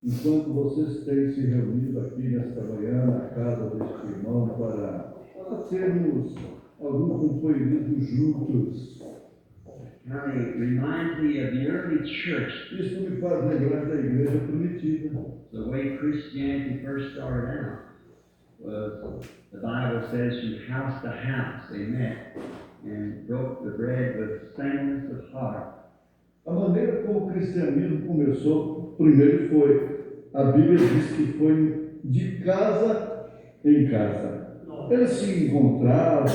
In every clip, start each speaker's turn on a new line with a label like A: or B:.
A: Enquanto vocês têm se reunido aqui nesta manhã na casa deste irmão para termos algum companheirismo juntos.
B: It reminds me of the early church,
A: Isso me faz lembrar da igreja primitiva.
B: the way Christianity first started out. Was the Bible says from house to house they met and broke the bread with singleness of heart.
A: A maneira como o cristianismo começou, primeiro a Bíblia diz que foi de casa em casa. Eles se encontravam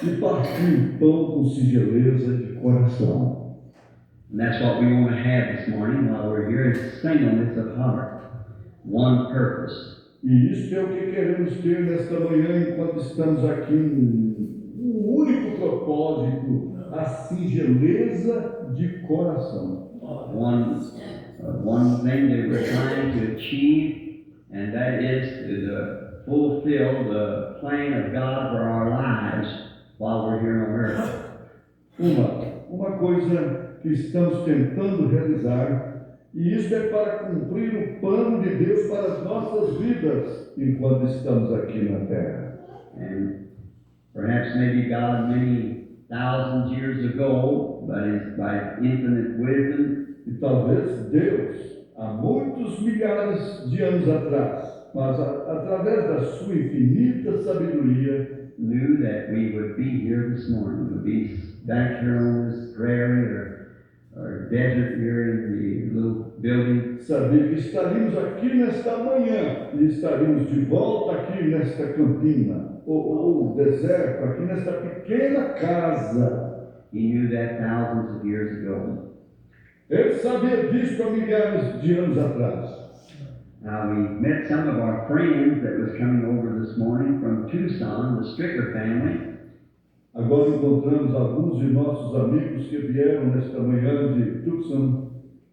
A: e partiam pão com singeleza de coração.
B: And that's what we want to have this morning while we're here, is singleness of heart, one purpose.
A: E isso é o que queremos ter nesta manhã enquanto estamos aqui, um único propósito, a singeleza de coração.
B: One thing that we're trying to achieve, and that is to fulfill the plan of God for our lives while we're here on earth.
A: Uma coisa que estamos tentando realizar, e isso é para cumprir o plano de Deus para as nossas vidas enquanto estamos aqui na terra.
B: And perhaps maybe God many thousands years ago, but by infinite wisdom,
A: e talvez Deus, há muitos milhares de anos atrás, mas através da sua infinita sabedoria,
B: knew that we would be here this morning, would be back here on this prairie or desert here in the little building.
A: Sabia que estaríamos aqui nesta manhã e estaríamos de volta aqui nesta campina, ou deserto, aqui nesta pequena casa.
B: He knew that thousands of years ago.
A: Ele sabia disso há milhares de anos atrás.
B: Now we met some of our friends that was coming over this morning from Tucson, the Stricker family.
A: Agora encontramos alguns de nossos amigos que vieram nesta manhã de Tucson,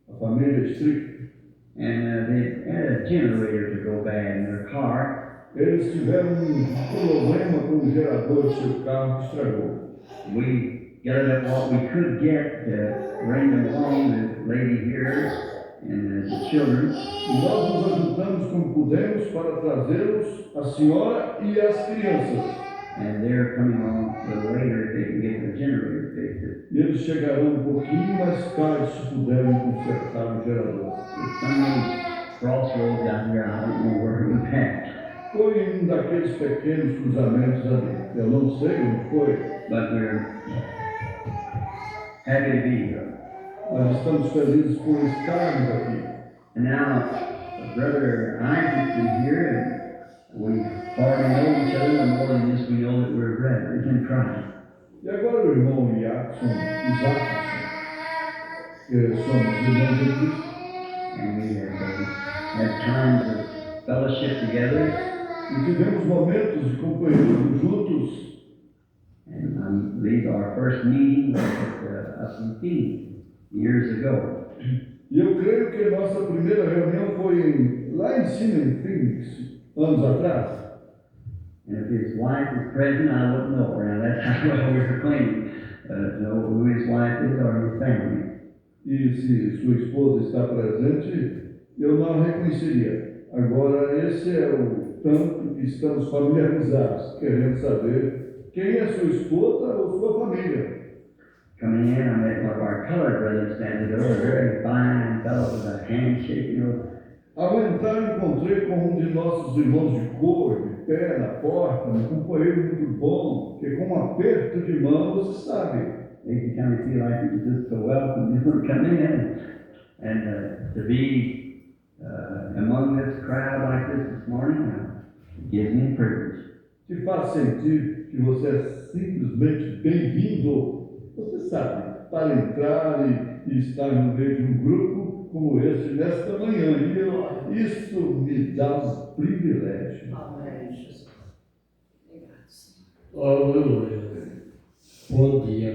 A: a família Stricker.
B: And they had a generator to go bad in their car.
A: Eles tiveram problema com o gerador de seu carro que estragou.
B: We gathered up what we could get to bring them along, the lady here and the children.
A: E nós nos ajudamos como pudemos para trazê-los, a senhora e as crianças.
B: And they're coming on a little later if they can get the generator fixed.
A: E eles chegarão um pouquinho mais tarde se puderem consertar o gerador.
B: There's some crossroads out here, I don't know where it was at.
A: Foi um daqueles pequenos cruzamentos ali. Eu não sei onde foi.
B: But we're happy to be here.
A: Nós estamos felizes por estarmos aqui.
B: And now, Brother Isaac is here, and we already know each other, and more than this, we know that we're brothers in Christ.
A: E agora o irmão Isaacson, que somos irmãos em Cristo.
B: And we have had times of fellowship together.
A: E tivemos momentos de companheirismo juntos.
B: And I believe our first meeting was at Assunção years ago.
A: E eu creio que a nossa primeira reunião foi lá em cima, em Phoenix, anos atrás.
B: And if his wife is present, I wouldn't know her. Now that's how well we're claiming to know who his wife is or his family.
A: E se sua esposa está presente, eu não a reconheceria. Agora, esse é o tanto que estamos familiarizados, querendo saber quem é sua esposa ou sua família.
B: Coming in, I met one of our colored brothers standing there, a very fine fellow with a handshake,
A: Ao entrar, encontrei com um de nossos irmãos de cor, de pé na porta, um companheiro muito bom, que com um aperto de mão, você sabe.
B: Makes you kind of feel like you're just so welcome to come in. And to be among this crowd like this morning gives me privilege.
A: Te faz sentir que você é simplesmente bem-vindo. Você sabe, para entrar e estar no meio de um grupo como este nesta manhã. E isso me dá um privilégio.
C: Aleluia. Bom dia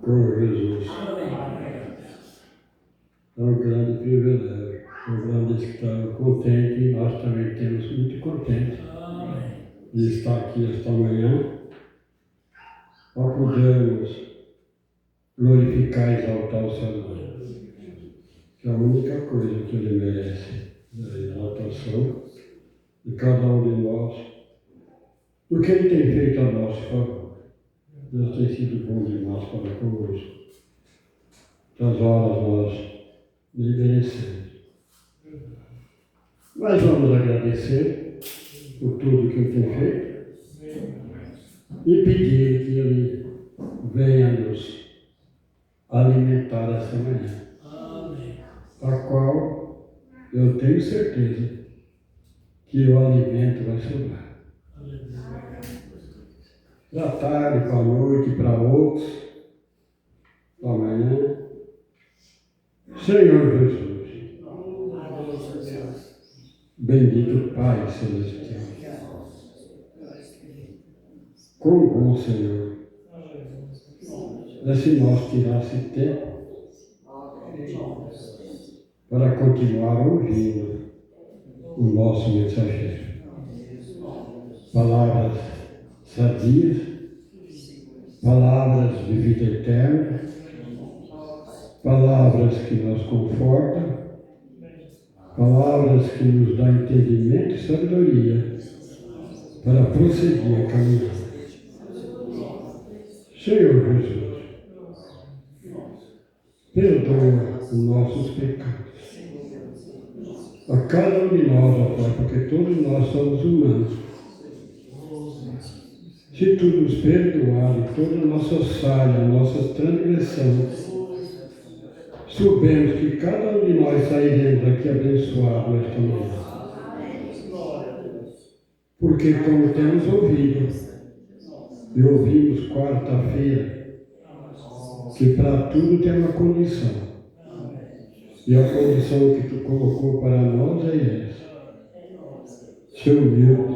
C: com Jesus. É um grande privilégio. Um grande estar contente. E nós também temos muito contente de estar aqui esta manhã para podermos glorificar e exaltar o seu nome. que é a única coisa que ele merece, a exaltação de cada um de nós, o que ele tem feito a nosso favor. Deus tem sido bom demais para conosco. Das horas nós lhe merecemos. Mas vamos agradecer por tudo que ele tem feito e pedir que ele venha nos alimentar essa manhã, a qual eu tenho certeza que o alimento vai sobrar. Da tarde, para a noite, para outros, para amanhã. Senhor Jesus, bendito Pai Celestial, quão bom, Senhor, é se nós tirasse tempo para continuar ouvindo o nosso mensageiro. Palavras sadias, palavras de vida eterna, palavras que nos confortam, palavras que nos dão entendimento e sabedoria para prosseguir a caminhada. Senhor Jesus, perdoa os nossos pecados. A cada um de nós, ó Pai, porque todos nós somos humanos. Se Tu nos perdoar de toda a nossa falha, a nossa transgressão, soubemos que cada um de nós sairemos aqui abençoado esta manhã. Porque como temos ouvido, e ouvimos quarta-feira, que para tudo tem uma condição. E a condição que Tu colocou para nós é essa: ser humilde,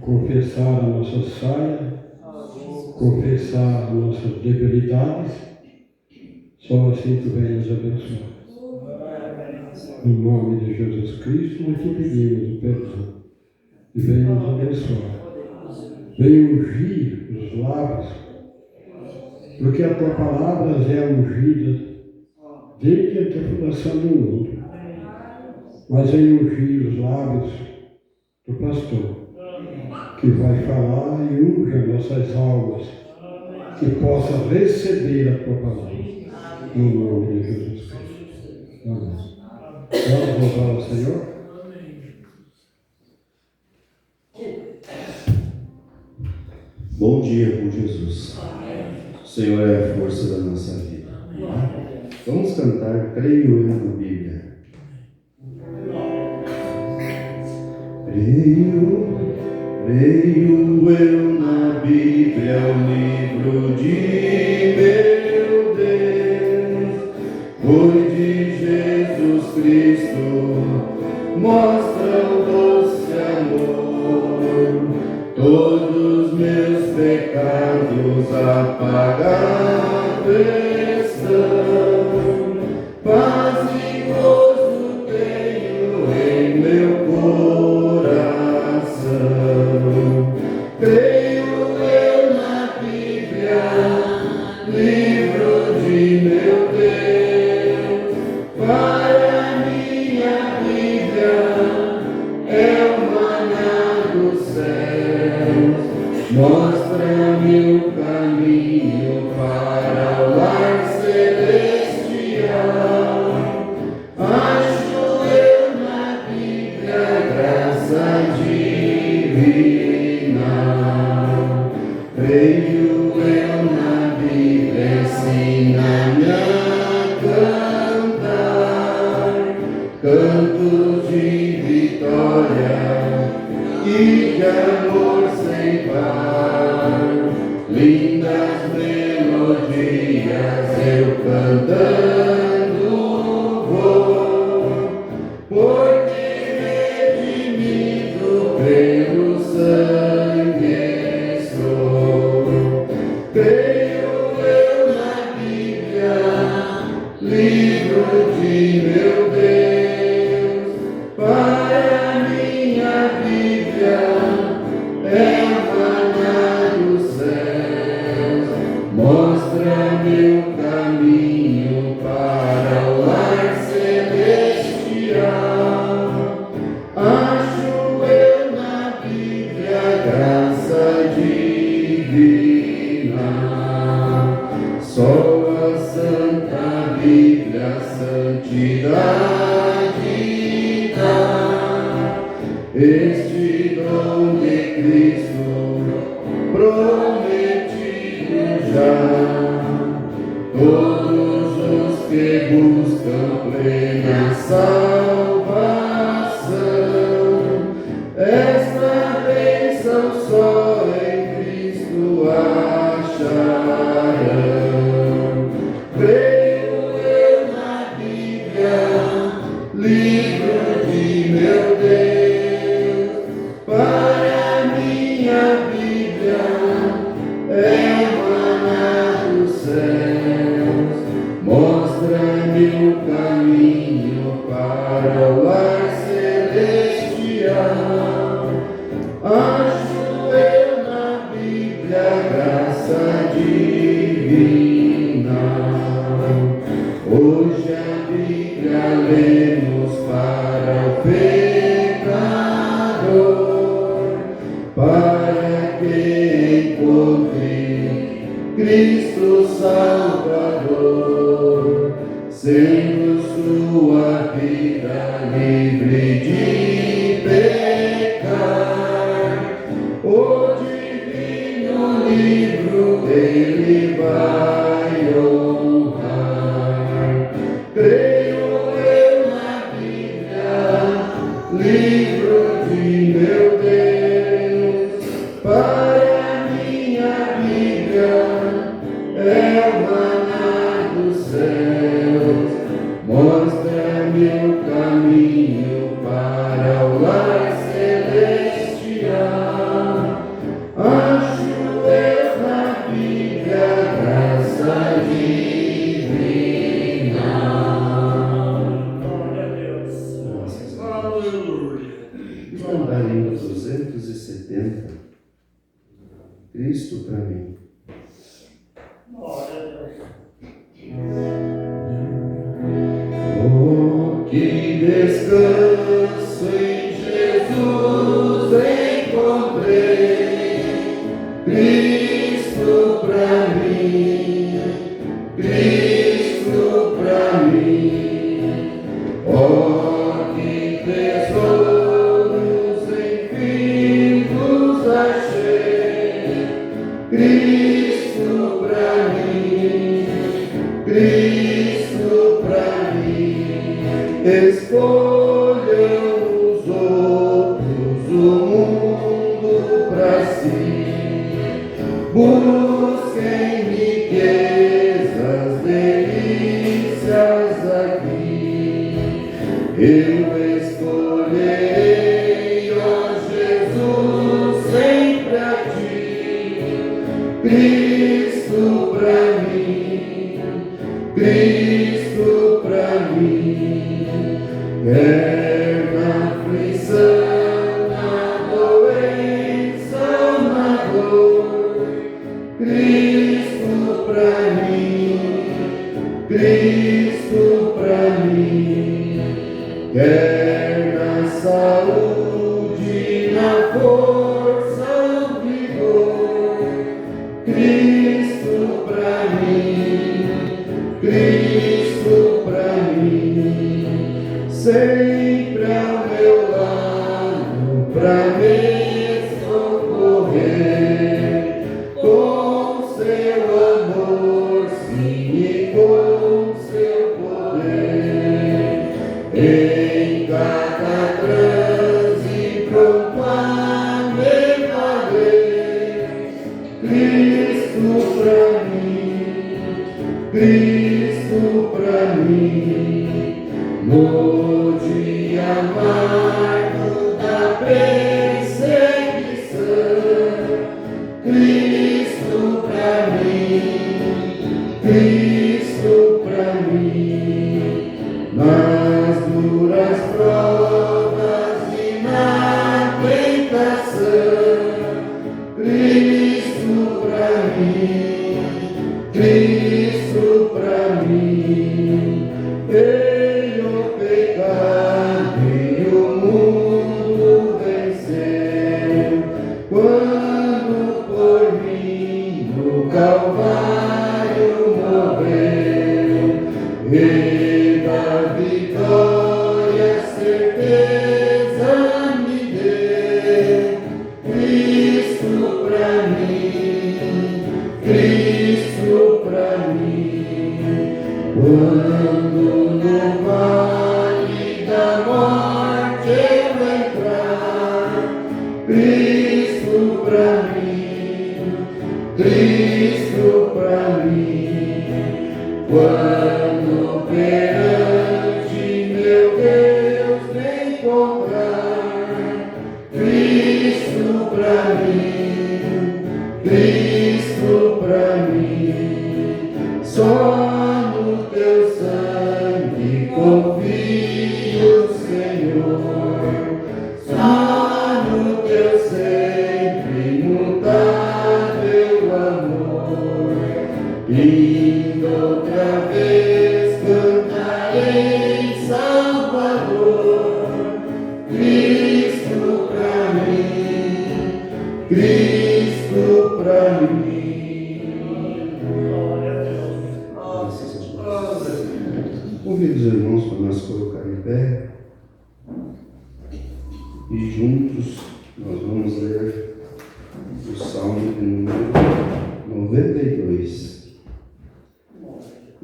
C: confessar a nossa falha, confessar as nossas debilidades. Só assim Tu vem nos abençoar. No nome de Jesus Cristo, nós Te pedimos o perdão. E vem nos abençoar. Vem ungir os lábios, porque a Tua palavra é ungida desde a fundação do mundo. Mas vem ungir os lábios do pastor, que vai falar e unge as nossas almas, que possa receber a Tua palavra. No nome de Jesus Cristo. Amém. Vamos louvar o Senhor?
D: Bom dia com Jesus. O Senhor é a força da nossa vida. Vamos cantar Creio Eu na Bíblia. Creio eu na Bíblia, o livro de meu Deus, pois de Jesus Cristo mostra o doce amor, todos meus pecados apagados estão, paz e gozo tenho em meu coração. Creio eu na Bíblia, livro de meu Deus, para minha Bíblia é o maná dos céus, mostra-me o caminho para o lar celestial. Acho eu na Bíblia graça divina. Creio eu na Bíblia, ensina-me a cantar cantos de vitória e de amor sem par, lindas melodias eu cantando vou, porque redimido pelo sangue sou. Creio eu na Bíblia, livro de meu Deus, para minha Bíblia é o maná dos céus, mostra-me o caminho para o lar livro de meu Deus, para minha Bíblia é o maná dos céus. Mostra-me o caminho para o lar celestial. Acho eu na Bíblia graça divina. Hoje a Bíblia lemos para o pecador, para que encontre Cristo Salvador, sendo sua vida livre de pecar. O divino livro ele vai honrar. Creio eu na Bíblia, livro de meu Deus, para minha Bíblia é o maná dos céus. Mostra-me o caminho para o lar celestial. Acho eu na Bíblia graça divina.
E: Glória a Deus. Aleluia.
D: Cantar em 270. Cristo para mim.
E: Glória a Deus.
D: Oh, que descanso em Jesus encontrei. Cristo pra mim, Cristo pra mim. Oh, que tesouros infinitos achei. Cristo pra mim, Cristo pra mim. Escolham os outros o mundo pra si. Busquem riquezas, delícias aqui. Eu escolherei, ó Jesus, sempre a ti. Cristo pra mim, Cristo pra mim. Quer na aflição, na doença, na dor. Cristo pra mim, Cristo pra mim. Quer na saúde, na força, no vigor. Cristo pra mim, Cristo pra mim. Sempre ao meu lado pra me socorrer. Com seu amor, sim, e com seu poder, em cada transe pronto a me valer. Cristo pra mim, Cristo pra mim. No dia amargo da perseguição, Cristo pra mim, Cristo pra mim. Nas duras provas encontrar Cristo pra mim, Cristo pra mim. Só no teu sangue confio, Senhor. Só no teu sempre imutável amor. Indo outra vez cantarei Salvador. Cristo pra mim, Cristo pra mim. Convido os irmãos para nós colocar em pé e juntos nós vamos ler o Salmo de número 92.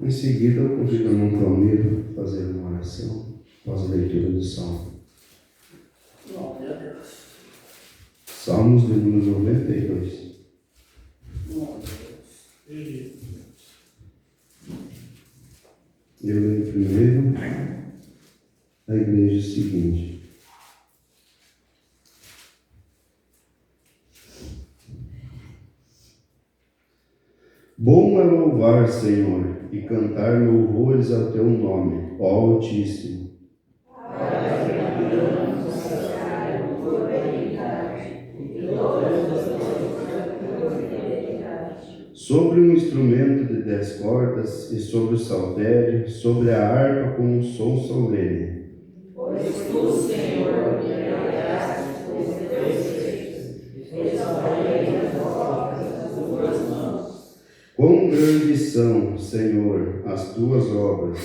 D: Em seguida, eu convido o irmão Palmeiro a fazer uma oração após a leitura do Salmo. Salmos de número 92. Eu leio primeiro a igreja seguinte. Bom é louvar, Senhor, e cantar louvores ao teu nome, ó Altíssimo. Sobre um instrumento de 10 cordas e sobre o saltério, sobre a harpa com um som solene.
F: Pois tu, Senhor, me agradaste com os teus feitos, exaltarei as obras das tuas mãos.
D: Quão grandes são, Senhor, as tuas obras,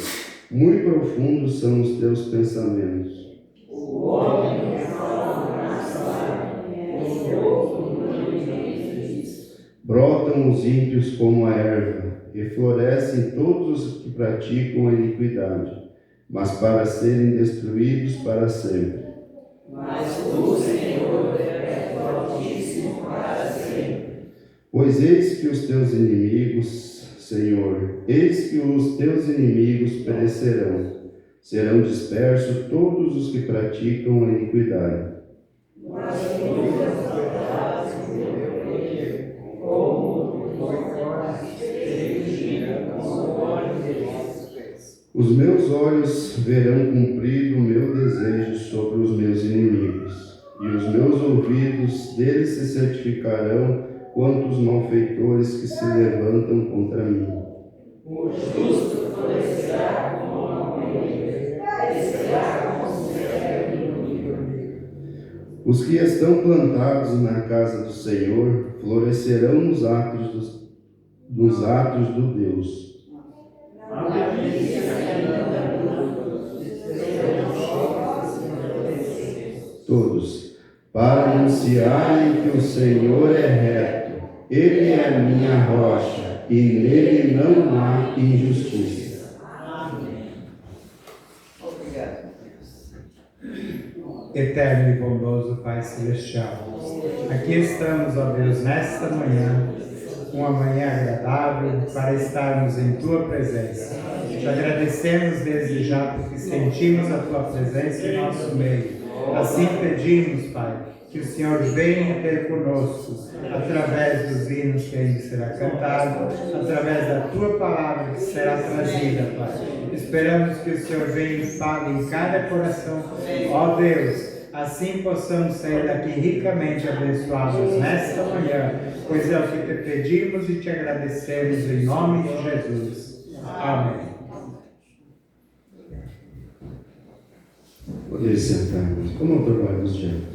D: muito profundos são os teus pensamentos.
F: O homem salva na salva, o povo não entende isso.
D: Brotam os ímpios como a erva, e florescem todos os que praticam a iniquidade, mas para serem destruídos para sempre.
F: Mas tu, Senhor, és altíssimo para sempre.
D: Pois eis que os teus inimigos, Senhor, eis que os teus inimigos perecerão, serão dispersos todos os que praticam a iniquidade.
F: Mas tu exaltaste o meu poder, como tu tornaste erigida com o olho deles.
D: Os meus olhos verão cumprido o meu desejo sobre os meus inimigos, e os meus ouvidos deles se certificarão quanto os malfeitores que se levantam contra mim.
F: O justo florescerá como uma oliveira, crescerá como um cedro no Líbano.
D: Os que estão plantados na casa do Senhor florescerão nos atos do Deus.
F: A delícia ainda brutos, serão jovens e adolescentes.
D: Todos, para anunciarem que o Senhor é reto, Ele é a minha rocha, e nele não há injustiça.
F: Amém.
B: Obrigado.
G: Eterno e bondoso Pai Celestial, aqui estamos, ó Deus, nesta manhã, uma manhã agradável para estarmos em Tua presença. Te agradecemos desde já porque sentimos a Tua presença em nosso meio. Assim pedimos, Pai, que o Senhor venha ter conosco, através dos hinos que ainda será cantado, através da Tua palavra que será trazida, Pai. Esperamos que o Senhor venha e fale em cada coração, ó Deus, assim possamos sair daqui ricamente abençoados nesta manhã, pois é o que te pedimos e te agradecemos em nome de Jesus. Amém.
D: Poder sentar-nos. Como é o trabalho dos dias?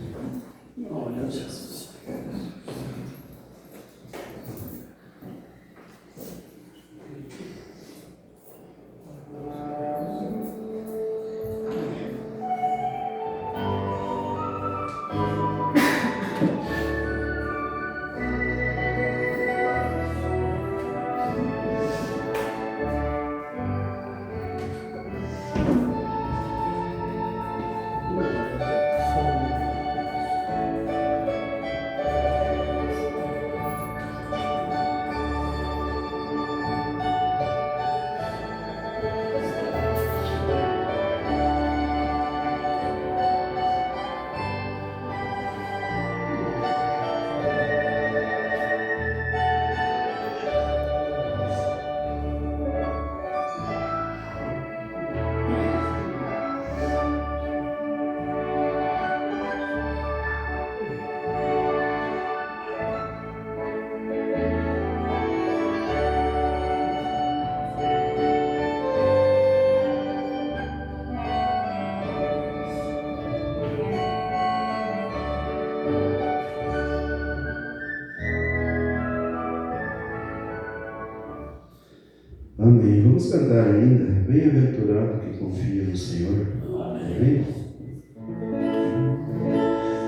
D: Vamos cantar ainda. Bem-aventurado que confia no Senhor. Amém?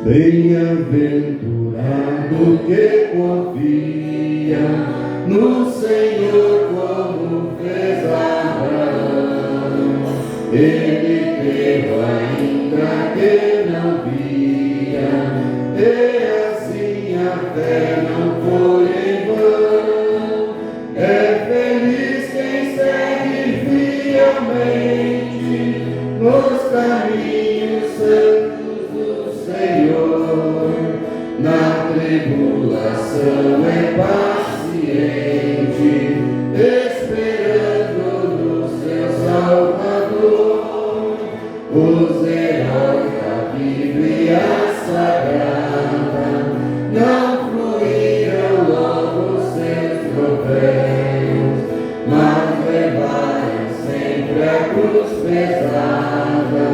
D: Bem-aventurado que confia no Senhor, como fez Abraão. Ele creu ainda que não via, e assim a fé não foi em vão. É feliz quem segue fielmente nos caminhos santos do Senhor. Na tribulação é paciente, esperando no seu Salvador. Os heróis da Bíblia Sagrada não fluíram logo seus troféus, mas levaram sempre a cruz pesada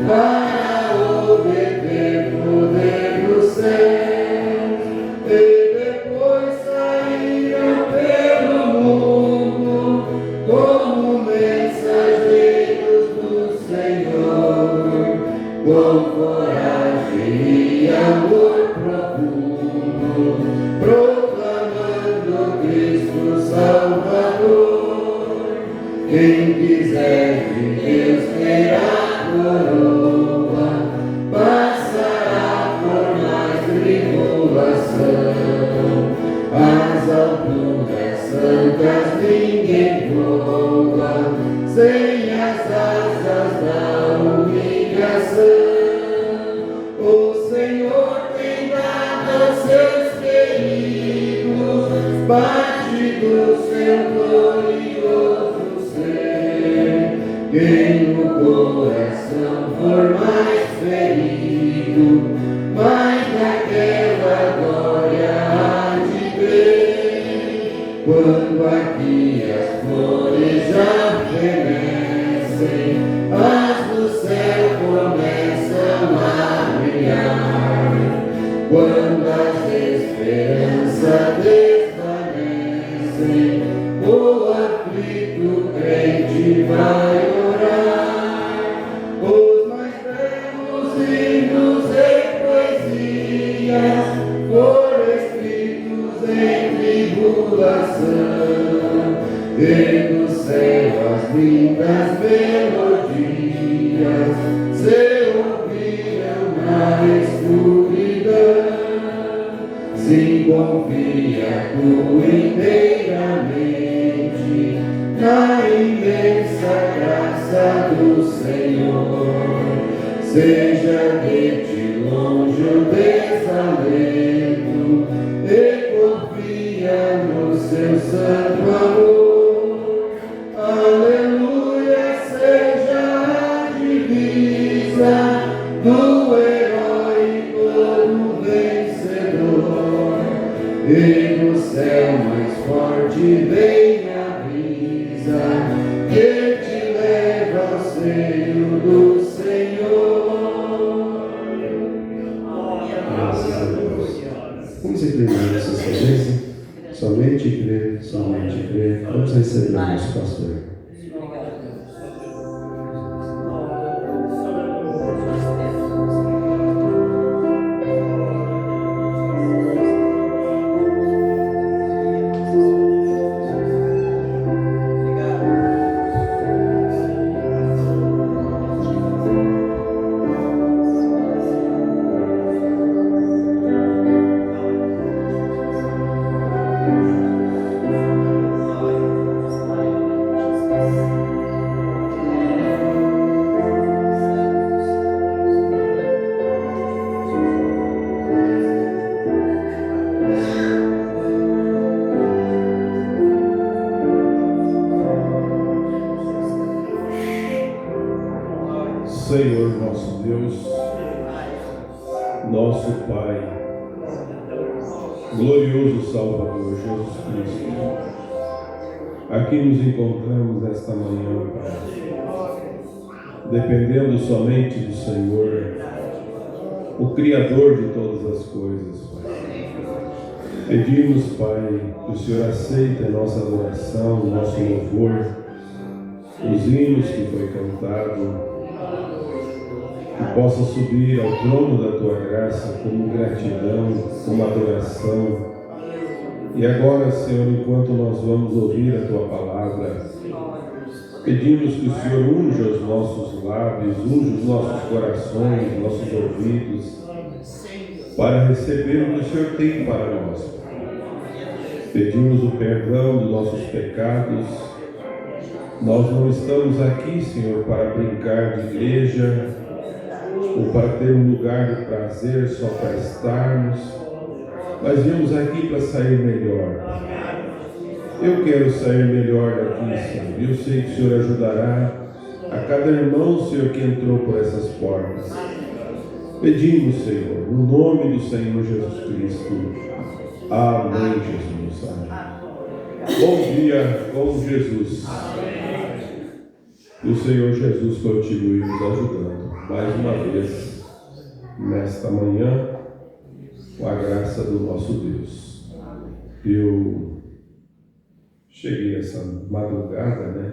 D: para obter poder do céu. E depois saíram pelo mundo como mensageiros do Senhor, com coragem e amor profundo, proclamando Cristo Salvador. Quem quiser de Deus ter a coroa, passará por mais tribulação. As alturas santas ninguém voa sem as asas da humilhação. O Senhor tem dado aos seus queridos parte do seu glorioso ser. Quem no coração for mais ferido, mais naquela glória há de ver. Quando aqui as flores já fenecem, as do céu começam a brilhar. Quando as esperanças desvanecem, o aflito crente vai orar. Os mais belos hinos e poesias foram escritos em tribulação, e do céu as lindas melodias se ouviram na escuridão. Se confia tu inteiramente na imensa graça do Senhor. Seja de ti longe o desalento e confia no seu santo amor. Aleluia, seja a divisa do herói todo vencedor. E no céu mais forte vem a brisa que te leva ao seio do Senhor. Graças a Deus. Vamos inclinar nossa cabeça. Somente crer, somente crer. Vamos receber o nosso pastor.
H: Senhor nosso Deus, nosso Pai, glorioso Salvador Jesus Cristo, aqui nos encontramos nesta manhã, Pai, dependendo somente do Senhor, o Criador de todas as coisas, Pai. Pedimos, Pai, que o Senhor aceite a nossa adoração, o nosso louvor, os hinos que foi cantado, que possa subir ao trono da tua graça como gratidão, como adoração. E agora, Senhor, enquanto nós vamos ouvir a tua palavra, pedimos que o Senhor unja os nossos lábios, unja os nossos corações, nossos ouvidos, para receber o que o Senhor tem para nós. Pedimos o perdão dos nossos pecados. Nós não estamos aqui, Senhor, para brincar de igreja ou para ter um lugar de prazer só para estarmos. Mas viemos aqui para sair melhor. Eu quero sair melhor daqui, Senhor. Eu sei que o Senhor ajudará a cada irmão, Senhor, que entrou por essas portas. Pedimos, Senhor, no nome do Senhor Jesus Cristo. Amém, Jesus. Amém. Bom dia com Jesus. Que o Senhor Jesus continue nos ajudando mais uma vez nesta manhã, com a graça do nosso Deus. Eu cheguei essa madrugada, né?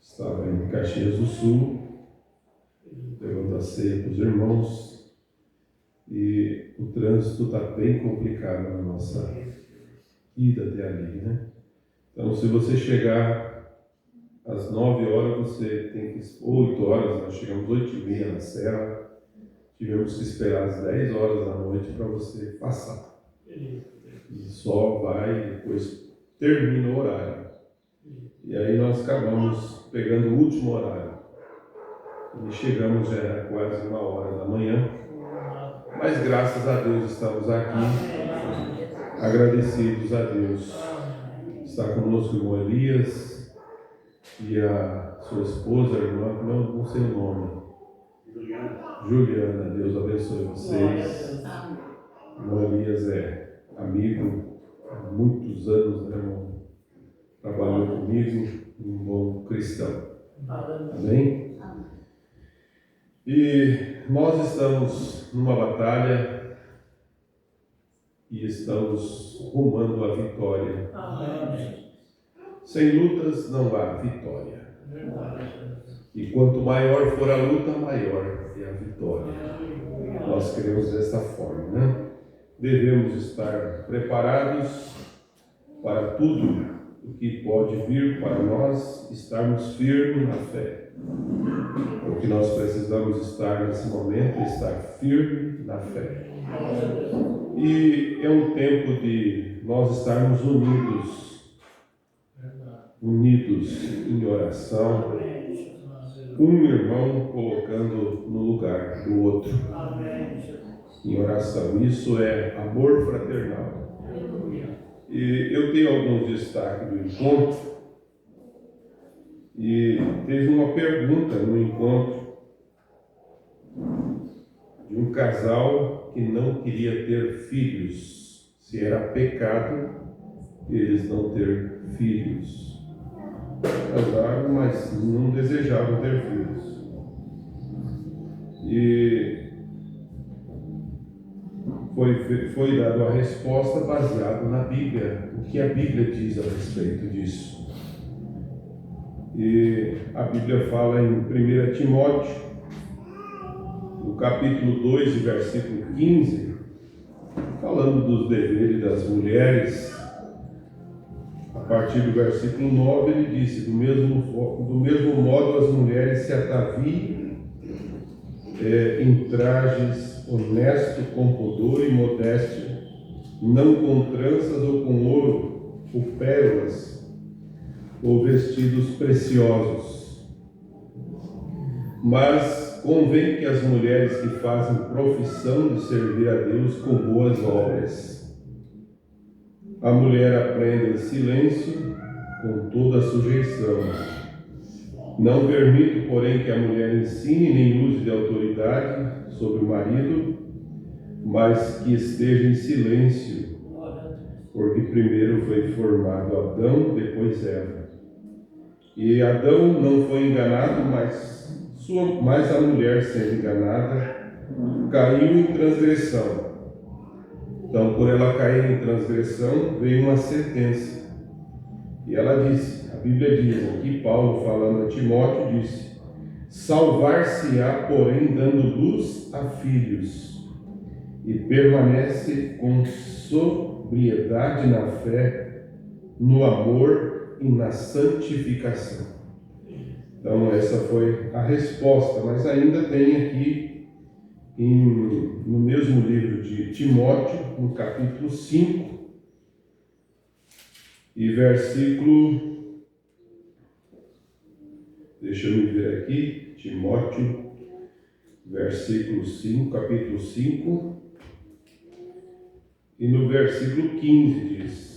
H: Estava em Caxias do Sul, levando a ceia para os irmãos, e o trânsito está bem complicado na nossa ida até ali, né? Então, se você chegar às 9 horas, você tem que... 8 horas, nós chegamos 8h30 na Serra, tivemos que esperar às 10 horas da noite para você passar. E só vai, depois termina o horário. E aí nós acabamos pegando o último horário. E chegamos, já era quase 1h da manhã. Mas graças a Deus estamos aqui, agradecidos a Deus. Está conosco o irmão Elias e a sua esposa, a irmã, não sei o nome. Juliana, Deus abençoe vocês. O irmão Elias é amigo há muitos anos, né, irmão? Trabalhou comigo, um bom cristão. Amém? E nós estamos numa batalha e estamos rumando à vitória. Sem lutas não há vitória. E quanto maior for a luta, maior é a vitória. Nós queremos desta forma, né? Devemos estar preparados para tudo o que pode vir para nós, estarmos firmes na fé. O que nós precisamos estar nesse momento é estar firme na fé. E é um tempo de nós estarmos unidos em oração, um irmão colocando no lugar do outro, em oração. Isso é amor fraternal. E eu tenho alguns destaques do encontro, e teve uma pergunta no encontro de um casal que não queria ter filhos, se era pecado eles não ter filhos. Casaram, mas não desejavam ter filhos. E foi dada a resposta baseada na Bíblia, o que a Bíblia diz a respeito disso. E a Bíblia fala em 1 Timóteo, no capítulo 2, versículo 15, falando dos deveres das mulheres. A partir do versículo 9, ele disse: do mesmo modo as mulheres se ataviem em trajes honesto, com pudor e modéstia, não com tranças ou com ouro, ou pérolas, ou vestidos preciosos. Mas convém que as mulheres que fazem profissão de servir a Deus com boas obras. A mulher aprenda em silêncio, com toda a sujeição. Não permito, porém, que a mulher ensine nem use de autoridade sobre o marido, mas que esteja em silêncio, porque primeiro foi formado Adão, depois Eva. E Adão não foi enganado, mas a mulher, sendo enganada, caiu em transgressão. Então, por ela cair em transgressão, veio uma sentença. E ela disse: a Bíblia diz aqui, Paulo falando a Timóteo, disse: salvar-se-á, porém, dando luz a filhos, e permanece com sobriedade na fé, no amor e na santificação. Então essa foi a resposta, mas ainda tem aqui no mesmo livro de Timóteo, no capítulo 5 e versículo, deixa eu me ver aqui, Timóteo, versículo 5, capítulo 5, e no versículo 15 diz,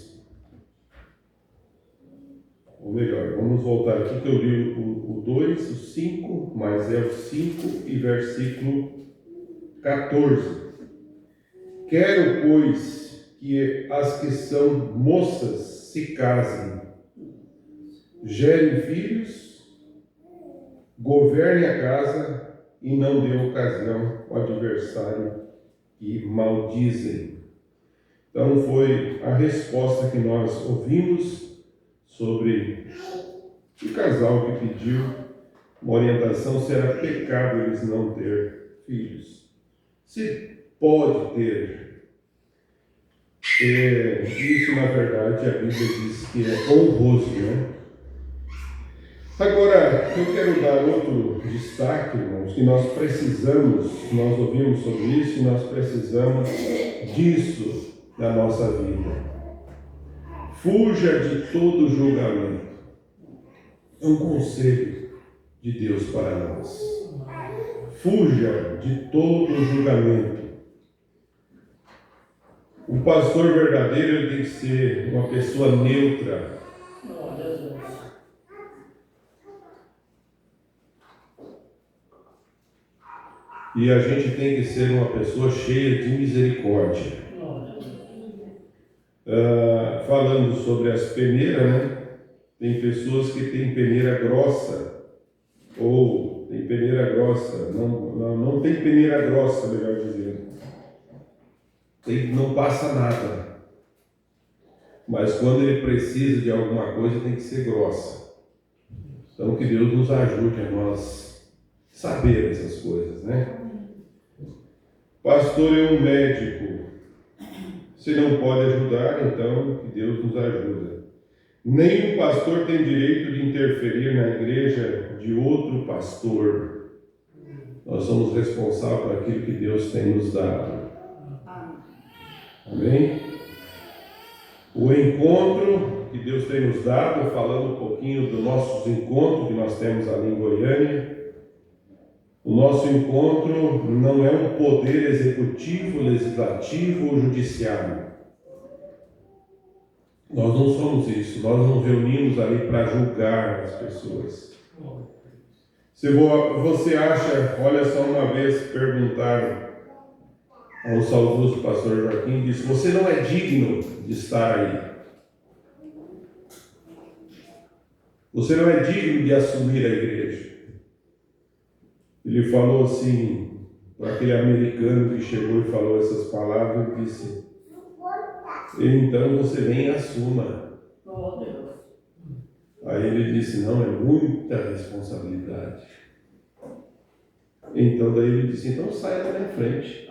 H: ou melhor, vamos voltar aqui que eu li o 2, o 5, mas é o 5 e versículo 14. Quero, pois, que as que são moças se casem, gerem filhos, governe a casa e não dê ocasião ao adversário que maldizem. Então foi a resposta que nós ouvimos sobre o casal que pediu uma orientação se era pecado eles não ter filhos. Se pode ter. Isso, na verdade, a Bíblia diz que é honroso, né? Agora, eu quero dar outro destaque, irmãos, que nós precisamos, nós ouvimos sobre isso, e nós precisamos disso na nossa vida. Fuja de todo julgamento. É um conselho de Deus para nós. Fuja de todo julgamento. O pastor verdadeiro ele tem que ser uma pessoa neutra. E a gente tem que ser uma pessoa cheia de misericórdia. Falando sobre as peneiras, né? Tem pessoas que têm peneira grossa, ou tem peneira grossa, não tem peneira grossa, melhor dizendo. Não passa nada. Mas quando ele precisa de alguma coisa, tem que ser grossa. Então que Deus nos ajude a nós saber essas coisas, né? Pastor é um médico. Se não pode ajudar, então que Deus nos ajuda. Nenhum pastor tem direito de interferir na igreja de outro pastor. Nós somos responsáveis por aquilo que Deus tem nos dado. Amém? O encontro que Deus tem nos dado, falando um pouquinho dos nossos encontros que nós temos ali em Goiânia. O nosso encontro não é um poder executivo, legislativo ou judiciário. Nós não somos isso, nós nos reunimos ali para julgar as pessoas. Se você acha, olha só, uma vez perguntaram ao saudoso pastor Joaquim, disse: você não é digno de estar aí. Você não é digno de assumir a igreja. Ele falou assim, para aquele americano que chegou e falou essas palavras, ele disse: então você vem e assuma. Aí ele disse: não, é muita responsabilidade. Então daí ele disse: então saia da minha frente.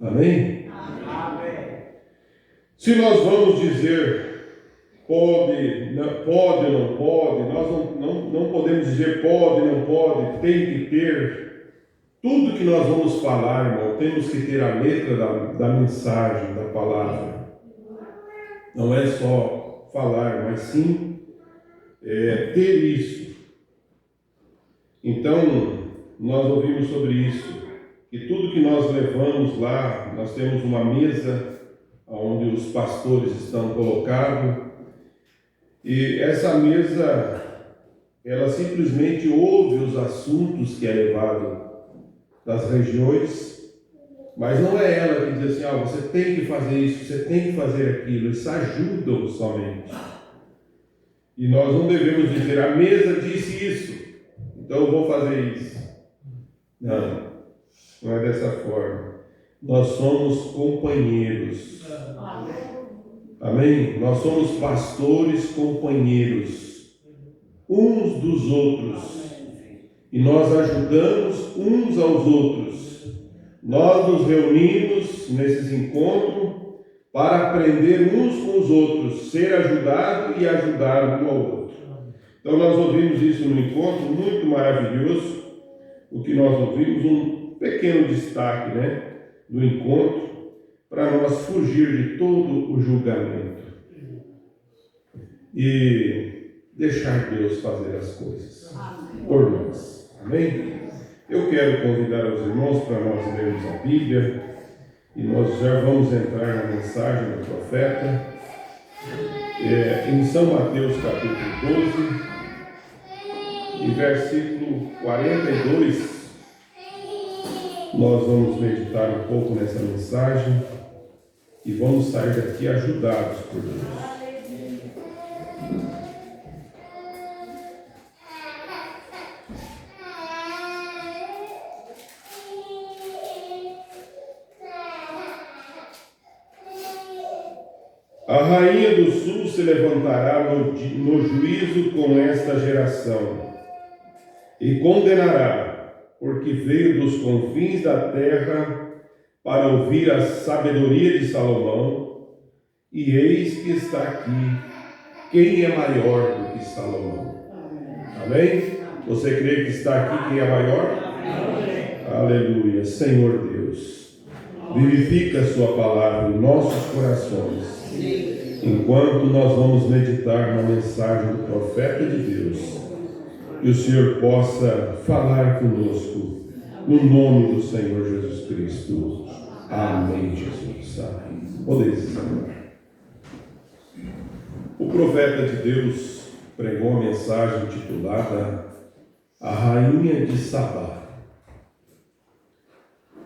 H: Amém? Amém. Se nós vamos dizer pode, ou não pode, nós não podemos dizer pode, não pode, tem que ter. Tudo que nós vamos falar, irmão, temos que ter a letra da mensagem, da palavra. Não é só falar, mas sim ter isso. Então, nós ouvimos sobre isso, que tudo que nós levamos lá, nós temos uma mesa onde os pastores estão colocados, e essa mesa, ela simplesmente ouve os assuntos que é levado das regiões, mas não é ela que diz assim: você tem que fazer isso, você tem que fazer aquilo. Eles ajudam somente. E nós não devemos dizer: a mesa disse isso, então eu vou fazer isso. Não é dessa forma. Nós somos companheiros. Amém? Nós somos pastores companheiros uns dos outros. E nós ajudamos uns aos outros. Nós nos reunimos nesses encontros para aprender uns com os outros, ser ajudado e ajudar um ao outro. Então nós ouvimos isso no encontro, muito maravilhoso. O que nós ouvimos, um pequeno destaque, do encontro, para nós fugir de todo o julgamento e deixar Deus fazer as coisas por nós. Amém? Eu quero convidar os irmãos para nós lermos a Bíblia e nós já vamos entrar na mensagem do profeta em São Mateus capítulo 12 e versículo 42. Nós vamos meditar um pouco nessa mensagem e vamos sair daqui ajudados por Deus. A rainha do sul se levantará no juízo com esta geração e condenará, porque veio dos confins da terra para ouvir a sabedoria de Salomão, e eis que está aqui quem é maior do que Salomão. Amém? Você crê que está aqui quem é maior? Aleluia. Senhor Deus, vivifica a sua palavra em nossos corações, enquanto nós vamos meditar na mensagem do profeta de Deus. Que o Senhor possa falar conosco, no nome do Senhor Jesus Cristo. Amém, Jesus. Amém. Podeis sentar. O profeta de Deus pregou uma mensagem intitulada A Rainha de Sabá.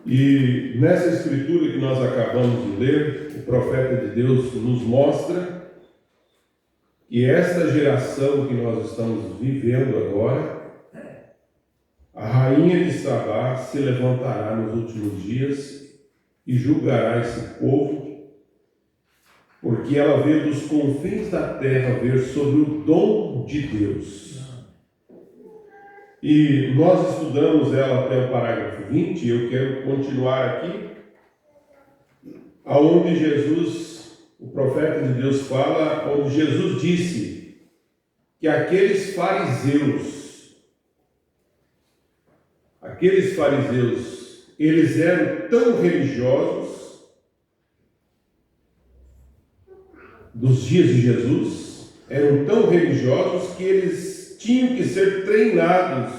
H: E nessa escritura que nós acabamos de ler, o profeta de Deus nos mostra que esta geração que nós estamos vivendo agora, a rainha de Sabá se levantará nos últimos dias e julgará esse povo, porque ela veio dos confins da terra ver sobre o dom de Deus. E nós estudamos ela até o parágrafo 20, e eu quero continuar aqui, aonde Jesus, o profeta de Deus fala, onde Jesus disse que aqueles fariseus, eles eram tão religiosos dos dias de Jesus, eram tão religiosos que eles tinham que ser treinados,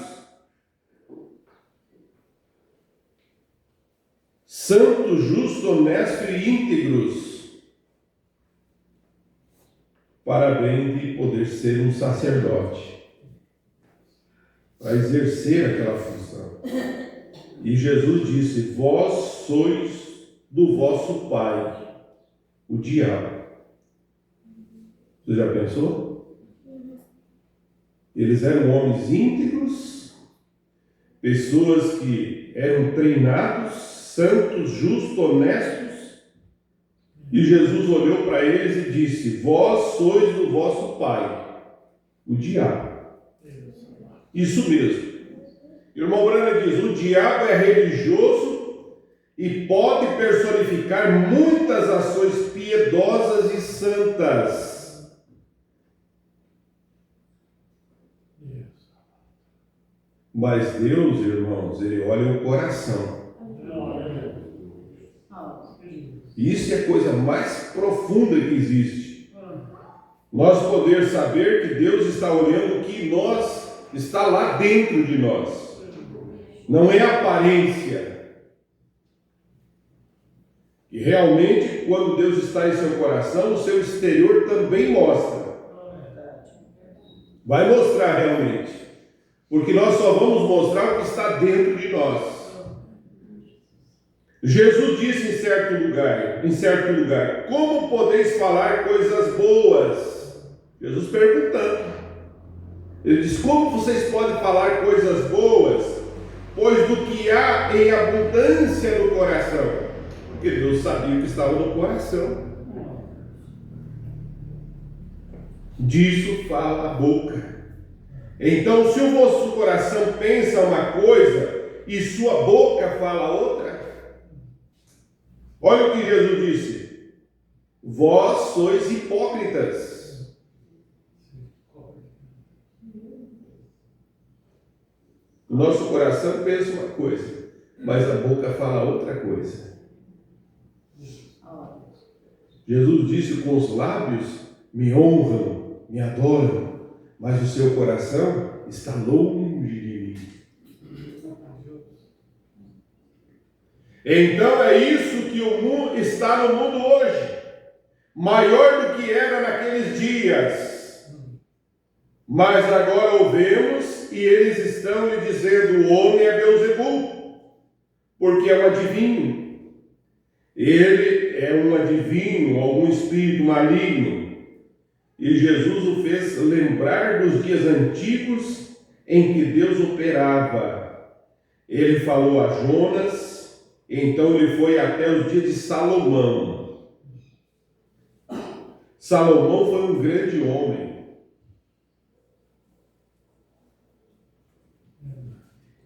H: santos, justos, honestos e íntegros, para bem de poder ser um sacerdote, para exercer aquela função. E Jesus disse: vós sois do vosso pai, o diabo. Você já pensou? Eles eram homens íntegros, pessoas que eram treinados, santos, justos, honestos. E Jesus olhou para eles e disse: vós sois do vosso pai, o diabo. Isso mesmo. Irmão Brana diz: o diabo é religioso e pode personificar muitas ações piedosas e santas. Mas Deus, irmãos, Ele olha o coração. Isso é a coisa mais profunda que existe. Nós poder saber que Deus está olhando o que está lá dentro de nós. Não é aparência. E realmente, quando Deus está em seu coração, o seu exterior também mostra. Vai mostrar realmente. Porque nós só vamos mostrar o que está dentro de nós. Jesus disse em certo lugar, como podeis falar coisas boas? Jesus perguntando. Ele diz: como vocês podem falar coisas boas? Pois do que há em abundância no coração. Porque Deus sabia o que estava no coração. disso fala a boca. Então, se o vosso coração pensa uma coisa e sua boca fala outra, olha o que Jesus disse: vós sois hipócritas. O nosso coração pensa uma coisa, mas a boca fala outra coisa. Jesus disse: com os lábios me honram, me adoram, mas o seu coração está longe de mim. Então é isso que o mundo está no mundo hoje, maior do que era naqueles dias. Mas agora ouvemos e eles estão lhe dizendo: o homem é Beelzebul, porque é um adivinho. Ele é um adivinho, algum espírito maligno. E Jesus o fez lembrar dos dias antigos em que Deus operava. Ele falou a Jonas, então ele foi até os dias de Salomão. Salomão foi um grande homem.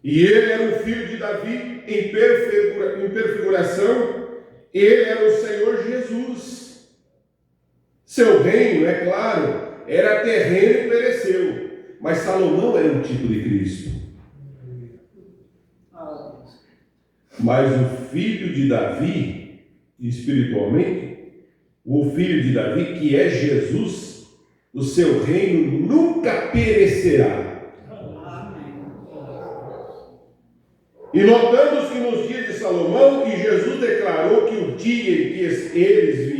H: E ele era o filho de Davi em perfiguração. Ele era o Senhor Jesus. Seu reino, é claro, era terreno e pereceu, mas Salomão era um tipo de Cristo. Mas o filho de Davi, espiritualmente, o filho de Davi, que é Jesus, o seu reino nunca perecerá. E notamos que nos dias de Salomão, e Jesus declarou que o dia em que eles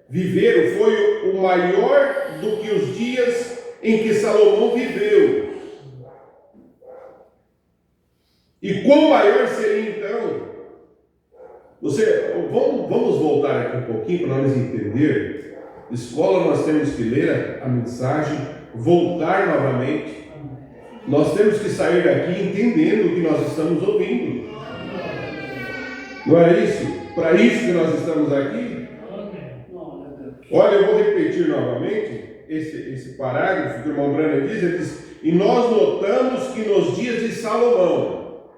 H: viveram foi o maior do que os dias em que Salomão viveu. E quão maior seria então? Vamos voltar aqui um pouquinho para nós entender. Escola, nós temos que ler a mensagem, voltar novamente. Nós temos que sair daqui entendendo o que nós estamos ouvindo. Não é isso? Para isso que nós estamos aqui? Olha, eu vou repetir novamente esse parágrafo que o irmão Branham diz. Ele diz: e nós notamos que nos dias de Salomão,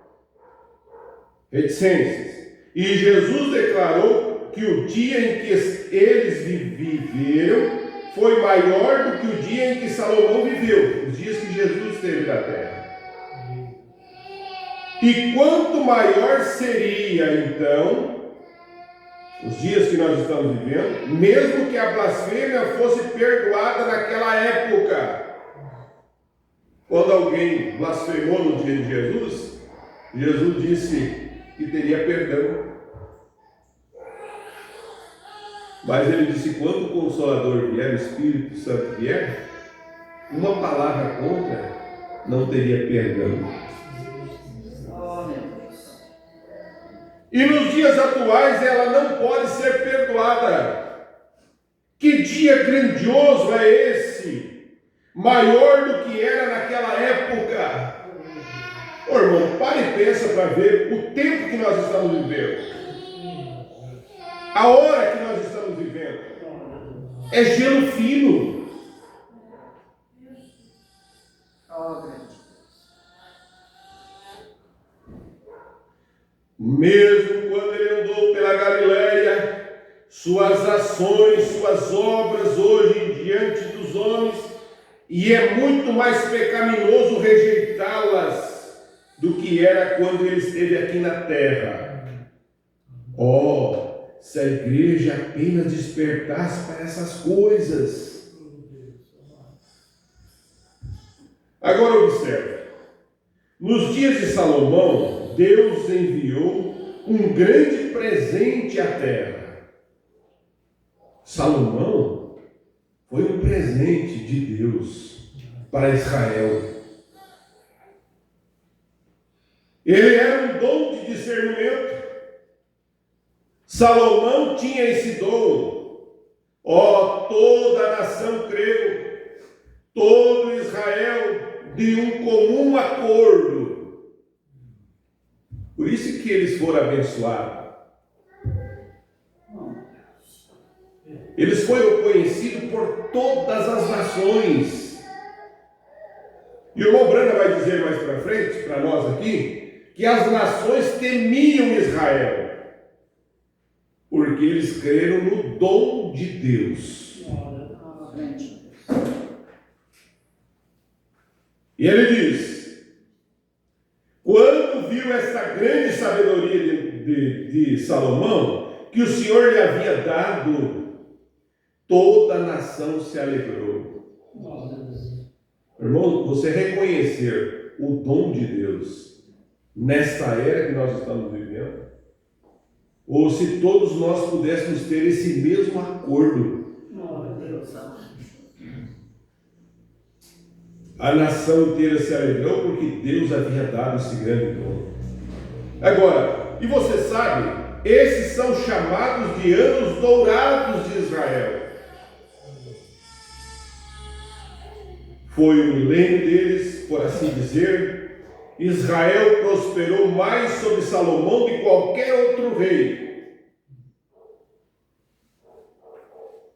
H: reticências, e Jesus declarou que o dia em que eles viveram foi maior do que o dia em que Salomão viveu, os dias que Jesus esteve na terra. E quanto maior seria então os dias que nós estamos vivendo, mesmo que a blasfêmia fosse perdoada naquela época. Quando alguém blasfemou no dia de Jesus, Jesus disse que teria perdão. Mas ele disse: quando o Consolador vier, o Espírito Santo vier, uma palavra contra não teria perdão. E nos dias atuais ela não pode ser perdoada. Que dia grandioso é esse? Maior do que era naquela época. Ô irmão, pare e pensa para ver o tempo que nós estamos vivendo. A hora que nós estamos vivendo. É gelo fino. Mesmo quando ele andou pela Galileia, suas ações, suas obras hoje diante dos homens, e é muito mais pecaminoso rejeitá-las do que era quando ele esteve aqui na terra. Se a igreja apenas despertasse para essas coisas. Agora observe. Nos dias de Salomão, Deus enviou um grande presente à terra. Salomão foi um presente de Deus para Israel. Ele era um dom de discernimento. Salomão tinha esse dom. Toda a nação creu, todo Israel de um comum acordo. Por isso que eles foram abençoados. Eles foram conhecidos por todas as nações. E o irmão Brana vai dizer mais para frente, para nós aqui, que as nações temiam Israel, porque eles creram no dom de Deus. E ele diz, quando viu essa grande sabedoria de Salomão, que o Senhor lhe havia dado, toda a nação se alegrou. Irmão, você reconhecer o dom de Deus nesta era que nós estamos vivendo, ou se todos nós pudéssemos ter esse mesmo acordo, a nação inteira se alegrou porque Deus havia dado esse grande dom. Agora, e você sabe, esses são chamados de anos dourados de Israel. Foi o milênio deles, por assim dizer. Israel prosperou mais sobre Salomão de qualquer outro rei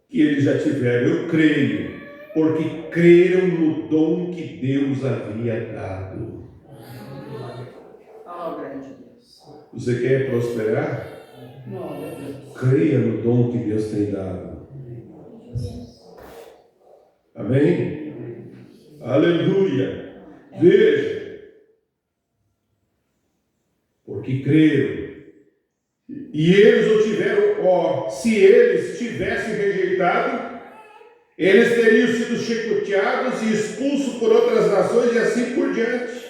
H: que eles já tiveram, eu creio, porque creram no dom que Deus havia dado. Você quer prosperar? Creia no dom que Deus tem dado. Amém? Aleluia! Veja, porque creram. E eles o tiveram, se eles tivessem rejeitado, eles teriam sido chicoteados e expulsos por outras nações e assim por diante.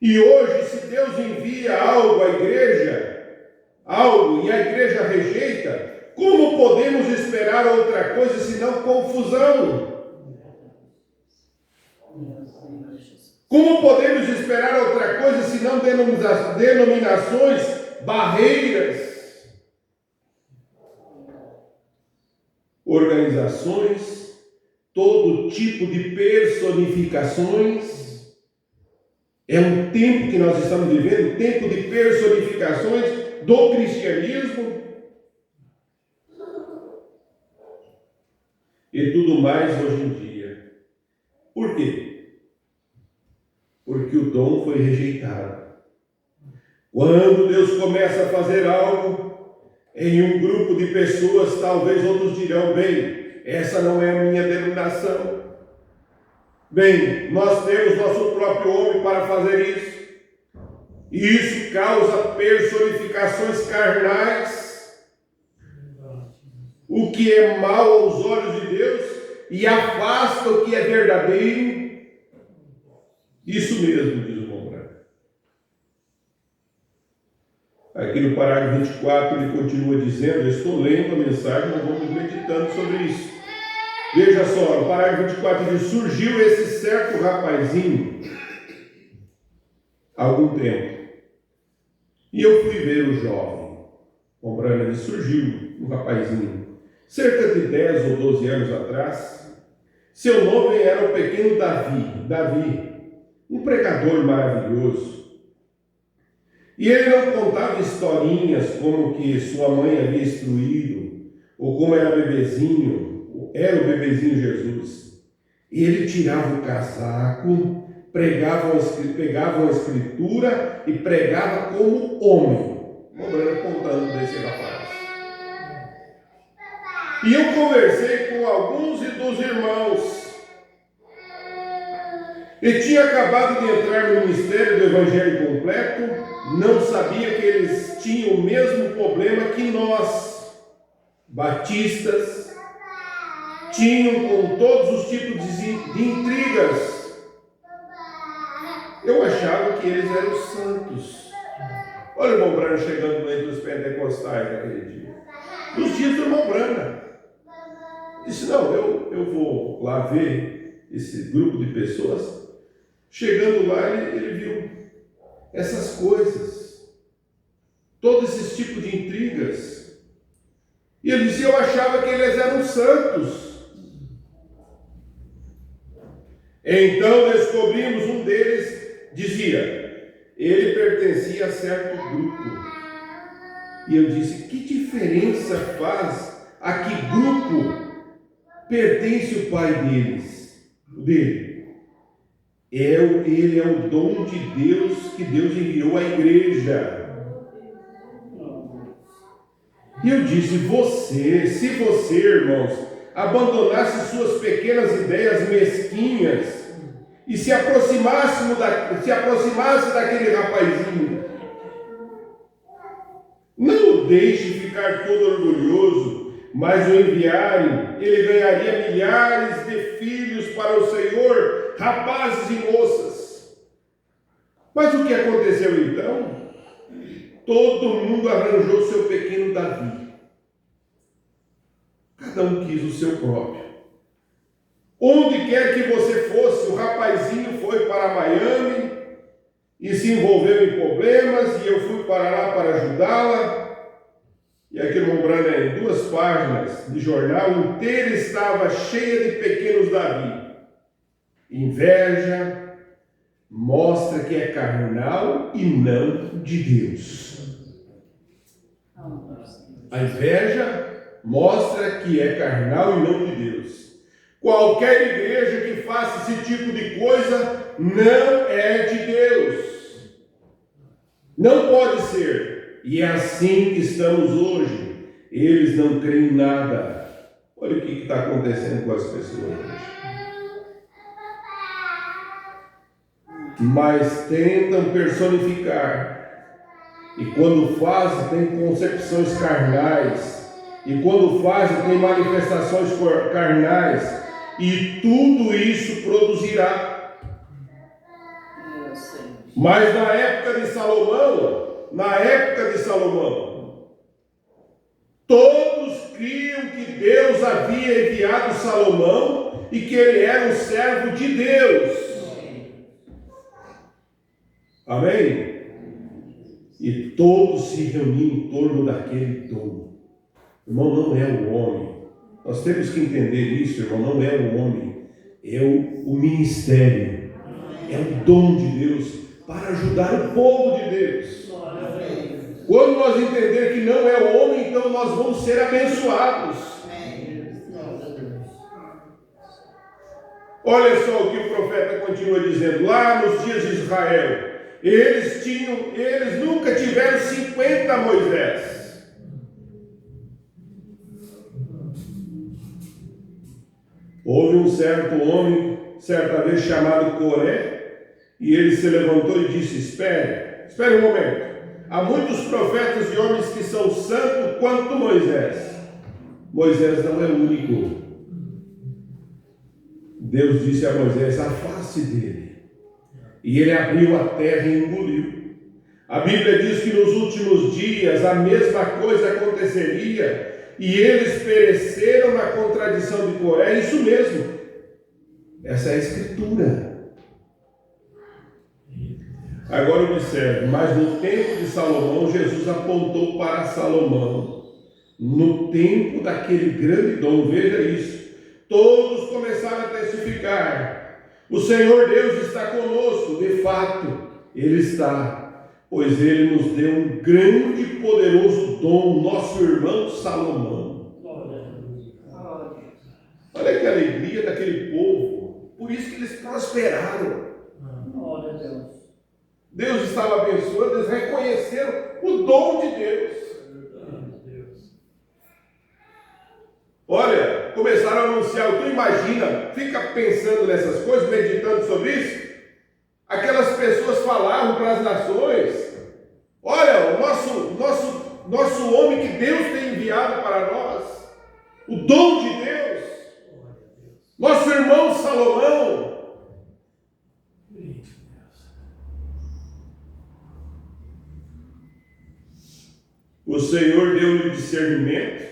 H: E hoje, se Deus envia algo à igreja, e a igreja rejeita, como podemos esperar outra coisa senão confusão? Como podemos esperar outra coisa senão denominações, barreiras, organizações, todo tipo de personificações? É um tempo que nós estamos vivendo, um tempo de personificações do cristianismo e tudo mais hoje em dia. Por quê? Porque o dom foi rejeitado. Quando Deus começa a fazer algo em um grupo de pessoas, talvez outros dirão, bem, essa não é a minha denominação. Bem, nós temos nosso próprio homem para fazer isso. E isso causa personificações carnais, o que é mal aos olhos de Deus e afasta o que é verdadeiro. Isso mesmo, diz o irmão Branco. Aqui no parágrafo 24 ele continua dizendo, eu estou lendo a mensagem, nós vamos meditando sobre isso. Veja só, no parágrafo 24 diz, surgiu esse certo rapazinho há algum tempo. E eu fui ver o jovem. O Branco diz, surgiu um rapazinho, cerca de 10 ou 12 anos atrás. Seu nome era o pequeno Davi, um pregador maravilhoso. E ele não contava historinhas como que sua mãe havia instruído, ou como era o bebezinho Jesus. Ele tirava o casaco, pegava a escritura e pregava como homem. Vamos contando desse rapaz. E eu conversei com alguns dos irmãos. Ele tinha acabado de entrar no ministério do Evangelho completo, não sabia que eles tinham o mesmo problema que nós, batistas, tinham com todos os tipos de intrigas. Eu achava que eles eram santos. Olha o irmão Brana chegando entre os pentecostais naquele dia. Nos dias do irmão Brana. Disse, não, eu vou lá ver esse grupo de pessoas. Chegando lá, ele viu essas coisas, todos esses tipos de intrigas. E ele disse, eu achava que eles eram santos. Então descobrimos um deles, dizia, ele pertencia a certo grupo. E eu disse, que diferença faz a que grupo pertence o pai dele? Ele é o dom de Deus que Deus enviou à igreja. E eu disse, se você, irmãos, abandonasse suas pequenas ideias mesquinhas e se aproximasse daquele rapazinho, não o deixe ficar todo orgulhoso, mas o enviarem, ele ganharia milhares de filhos para o Senhor, rapazes e moças. Mas o que aconteceu então? Todo mundo arranjou seu pequeno Davi. Cada um quis o seu próprio. Onde quer que você fosse, o rapazinho foi para Miami e se envolveu em problemas, e eu fui para lá para ajudá-la. E aquele Mombrana, em 2 páginas de jornal inteira, estava cheia de pequenos Davi. Inveja mostra que é carnal e não de Deus. A inveja mostra que é carnal e não de Deus. Qualquer igreja que faça esse tipo de coisa não é de Deus. Não pode ser. E é assim que estamos hoje. Eles não creem em nada. Olha o que está acontecendo com as pessoas hoje. Mas tentam personificar. E quando fazem, tem concepções carnais. E quando fazem, tem manifestações carnais. E tudo isso produzirá. Mas na época de Salomão, todos criam que Deus havia enviado Salomão e que ele era um servo de Deus. Amém? E todos se reuniam em torno daquele dom. Irmão, não é o homem. Nós temos que entender isso, irmão. Não é o homem. É o ministério. É o dom de Deus para ajudar o povo de Deus. Quando nós entender que não é o homem, então nós vamos ser abençoados. Olha só o que o profeta continua dizendo. Lá nos dias de Israel, eles nunca tiveram 50 Moisés. Houve um certo homem, certa vez chamado Coré, e ele se levantou e disse, espere um momento. Há muitos profetas e homens que são santos quanto Moisés. Moisés não é o único. Deus disse a Moisés, afaste dele. E ele abriu a terra e engoliu. A Bíblia diz que nos últimos dias a mesma coisa aconteceria, e eles pereceram na contradição de Coré. É isso mesmo. Essa é a Escritura. Agora observe, mas no tempo de Salomão, Jesus apontou para Salomão. No tempo daquele grande dom, veja isso. Todos começaram a testificar. O Senhor Deus está conosco. De fato, Ele está. Pois Ele nos deu um grande e poderoso dom, nosso irmão Salomão. Olha que alegria daquele povo. Por isso que eles prosperaram. Deus estava abençoando, eles reconheceram o dom de Deus. Olha, começaram a anunciar. Tu imagina, fica pensando nessas coisas, meditando sobre isso. Aquelas pessoas falavam para as nações: olha, o nosso homem que Deus tem enviado para nós, o dom de Deus, nosso irmão Salomão. O Senhor deu-lhe discernimento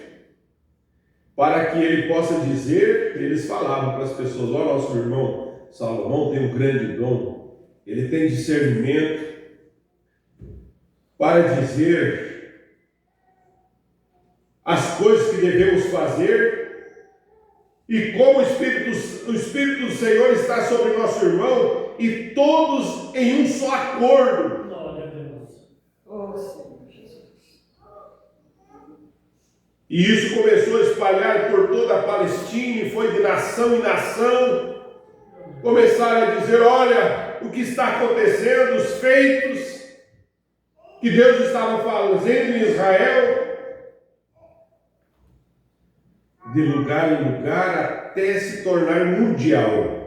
H: para que ele possa dizer. Eles falavam para as pessoas: olha, nosso irmão Salomão tem um grande dom, ele tem discernimento para dizer as coisas que devemos fazer, e como o Espírito do Senhor está sobre nosso irmão, e todos em um só acordo. E isso começou a espalhar por toda a Palestina e foi de nação em nação. Começaram a dizer: olha o que está acontecendo, os feitos que Deus estava fazendo em Israel. De lugar em lugar até se tornar mundial.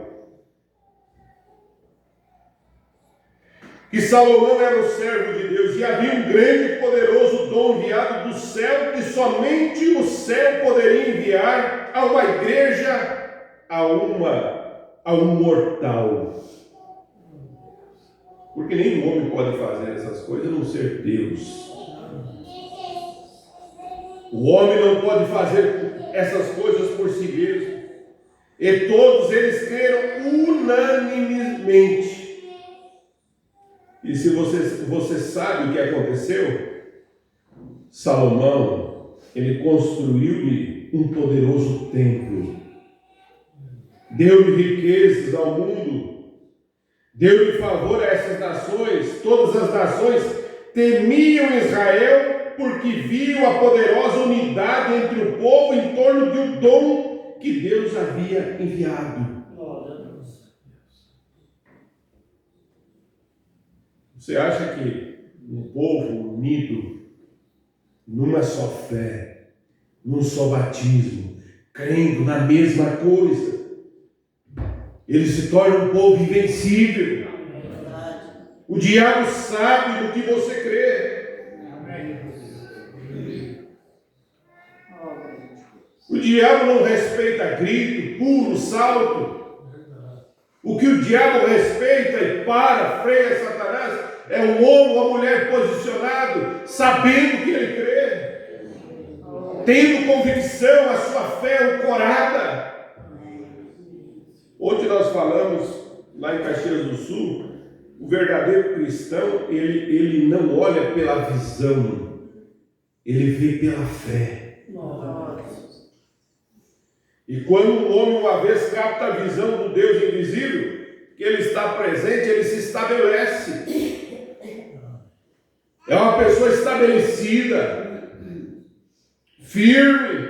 H: Que Salomão era o servo de Deus e havia um grande e poderoso dom enviado do céu que somente o céu poderia enviar a uma igreja, a um mortal. Porque nenhum homem pode fazer essas coisas a não ser Deus. O homem não pode fazer essas coisas por si mesmo. E todos eles creram unanimemente. E se você sabe o que aconteceu, Salomão, ele construiu-lhe um poderoso templo. Deu-lhe riquezas ao mundo. Deu-lhe favor a essas nações. Todas as nações temiam Israel porque viam a poderosa unidade entre o povo em torno de um dom que Deus havia enviado. Você acha que um povo unido numa só fé, num só batismo, crendo na mesma coisa, ele se torna um povo invencível? O diabo sabe no que você crê. O diabo não respeita grito, pulo, salto. O que o diabo respeita e freia Satanás é um homem ou uma mulher posicionado, sabendo que ele crê, tendo convicção, a sua fé ancorada. Ontem nós falamos lá em Caxias do Sul, o verdadeiro cristão, ele não olha pela visão, ele vê pela fé. E quando um homem uma vez capta a visão do Deus invisível, que ele está presente, ele se estabelece. É uma pessoa estabelecida, firme.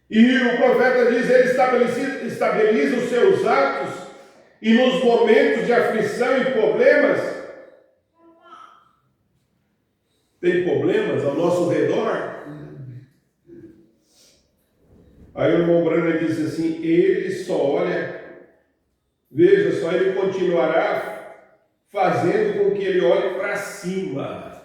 H: E o profeta diz, ele estabiliza os seus atos, e nos momentos de aflição e problemas, tem problemas ao nosso redor. Aí o irmão Brana disse assim, ele só olha, veja só, ele continuará fazendo com que ele olhe para cima.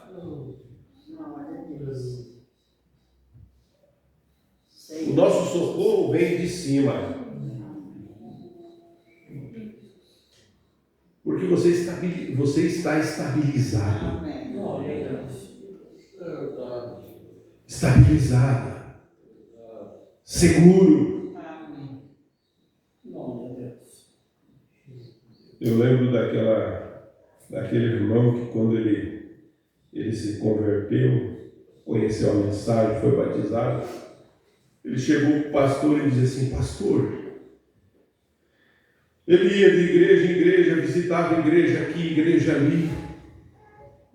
H: O nosso socorro vem de cima. Porque você está estabilizado. Estabilizado. Seguro. Eu lembro daquele irmão que quando ele se converteu, conheceu a mensagem, foi batizado, ele chegou para o pastor e disse assim, pastor, ele ia de igreja em igreja, visitava igreja aqui, igreja ali,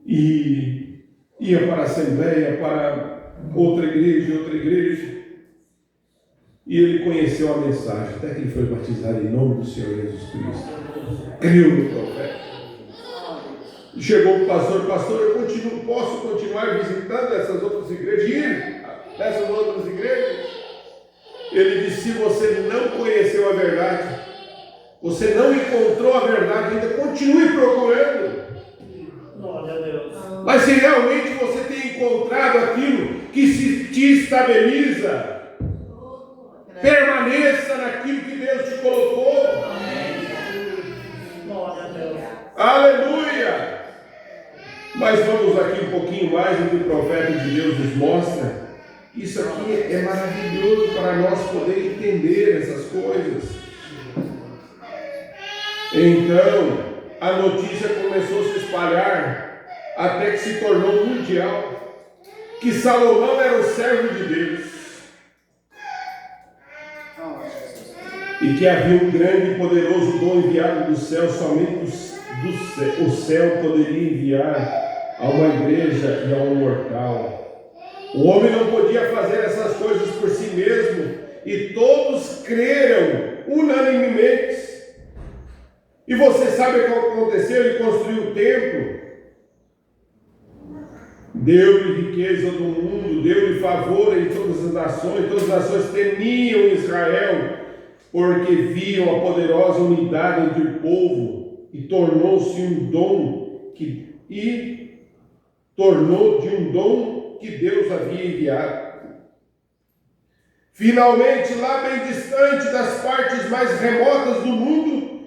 H: e ia para a assembleia, para outra igreja, e ele conheceu a mensagem, até que ele foi batizado em nome do Senhor Jesus Cristo. Creu no profeta. E chegou para o pastor, eu posso continuar visitando essas outras igrejas, ir nessas outras igrejas? Ele disse, se você não conheceu a verdade, você não encontrou a verdade ainda, continue procurando. Mas se realmente você tem encontrado aquilo que te estabiliza, permaneça naquilo que Deus te colocou. Aleluia! Mas vamos aqui um pouquinho mais do que o profeta de Deus nos mostra. Isso aqui é maravilhoso para nós poder entender essas coisas. Então, a notícia começou a se espalhar até que se tornou mundial, que Salomão era o servo de Deus. E que havia um grande e poderoso dom enviado do céu, somente o céu poderia enviar a uma igreja e a um mortal. O homem não podia fazer essas coisas por si mesmo, e todos creram unanimemente. E você sabe o que aconteceu? Ele construiu o templo, deu-lhe riqueza do mundo, deu-lhe favor em todas as nações temiam Israel, porque viam a poderosa unidade entre o povo, e tornou-se um dom que Deus havia enviado. Finalmente, lá bem distante das partes mais remotas do mundo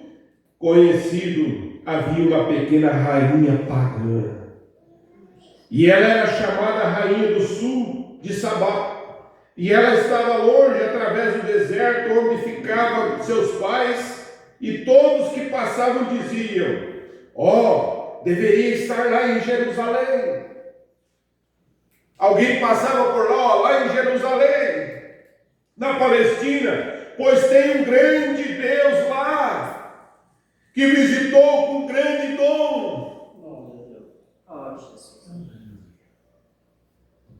H: conhecido, havia uma pequena rainha pagã. E ela era chamada Rainha do Sul, de Sabá. E ela estava longe, através do deserto, onde ficavam seus pais, e todos que passavam diziam: deveria estar lá em Jerusalém. Alguém passava por lá em Jerusalém, na Palestina, pois tem um grande Deus lá, que visitou com grande dom.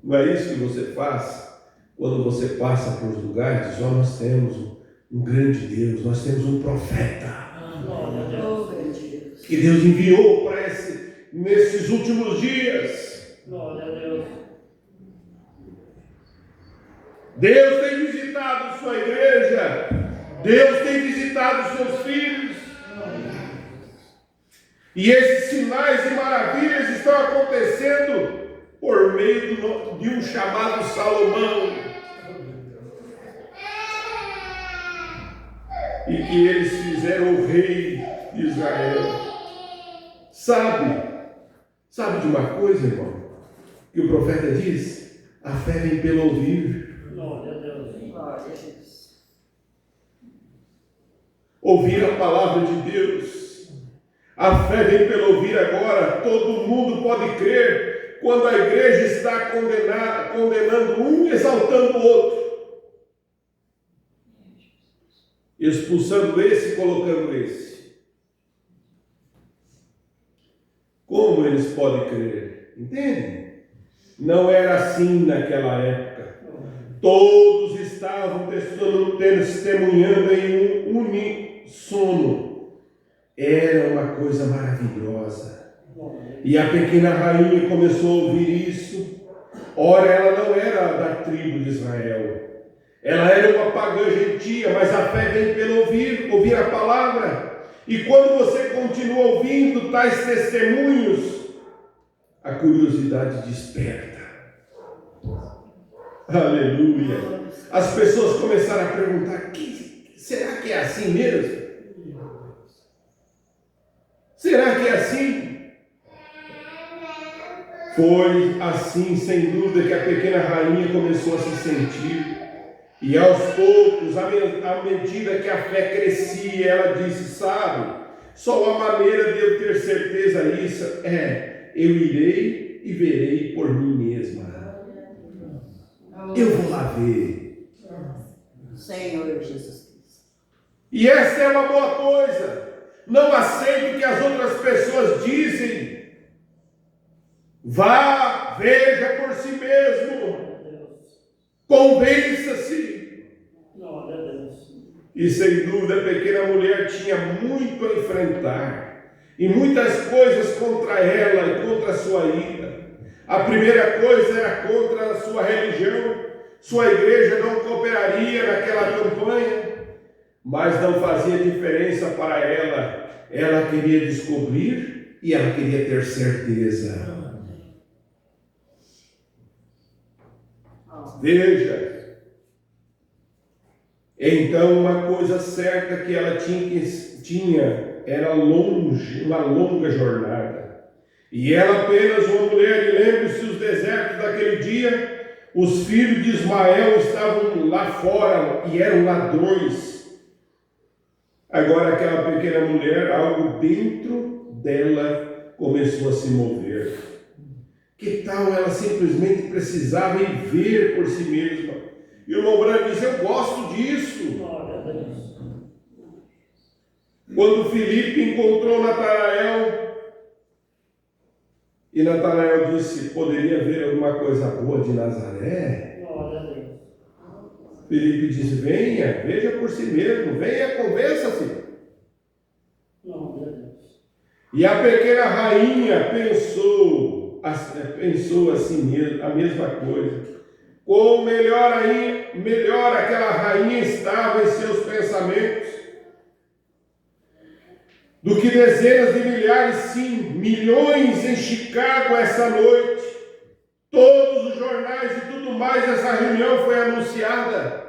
H: Não é isso que você faz quando você passa por lugares? Diz: nós temos um grande Deus, nós temos um profeta que Deus enviou para nesses últimos dias. Deus tem visitado sua igreja, Deus tem visitado seus filhos, e esses sinais e maravilhas estão acontecendo por meio de um chamado Salomão, e que eles fizeram o rei de Israel. Sabe de uma coisa, irmão, que o profeta diz? A fé vem pelo ouvir. Ouvir a palavra de Deus. A fé vem pelo ouvir. Agora todo mundo pode crer quando a igreja está condenando um, exaltando o outro, expulsando esse e colocando esse. Como eles podem crer? Entende? Não era assim naquela época. Todos estavam testemunhando em uníssono. Era uma coisa maravilhosa. E a pequena rainha começou a ouvir isso. Ora, ela não era da tribo de Israel. Ela era uma pagã gentia, mas a fé vem pelo ouvir a palavra. E quando você continua ouvindo tais testemunhos, a curiosidade desperta. Aleluia. As pessoas começaram a perguntar: será que é assim mesmo? Será que é assim? Foi assim, sem dúvida, que a pequena rainha começou a se sentir. E aos poucos, à medida que a fé crescia, ela disse: sabe, só a maneira de eu ter certeza disso é: eu irei e verei por mim mesma. Eu vou lá ver.
F: Senhor Jesus Cristo.
H: E essa é uma boa coisa. Não aceite o que as outras pessoas dizem. Vá, veja por si mesmo. Convença-se. E sem dúvida a pequena mulher tinha muito a enfrentar. E muitas coisas contra ela e contra a sua ira. A primeira coisa era contra a sua religião. Sua igreja não cooperaria naquela campanha, mas não fazia diferença para ela. Ela queria descobrir e ela queria ter certeza. Veja, então uma coisa certa que ela tinha era uma longa jornada. E ela apenas uma mulher, e lembre-se os desertos daquele dia. Os filhos de Ismael estavam lá fora e eram ladrões. Agora aquela pequena mulher, algo dentro dela começou a se mover. Que tal ela simplesmente precisava ir ver por si mesma? E o irmão Branco diz: eu gosto disso. Quando Filipe encontrou Natanael, E Natanael disse: poderia ver alguma coisa boa de Nazaré?
E: Glória a Deus.
H: Filipe disse: venha, veja por si mesmo, venha, convença-se.
E: Glória a Deus.
H: E a pequena rainha pensou assim mesmo, a mesma coisa. Como melhor aquela rainha estava em seus pensamentos do que dezenas de milhares, sim, milhões em Chicago essa noite. Todos os jornais e tudo mais, essa reunião foi anunciada.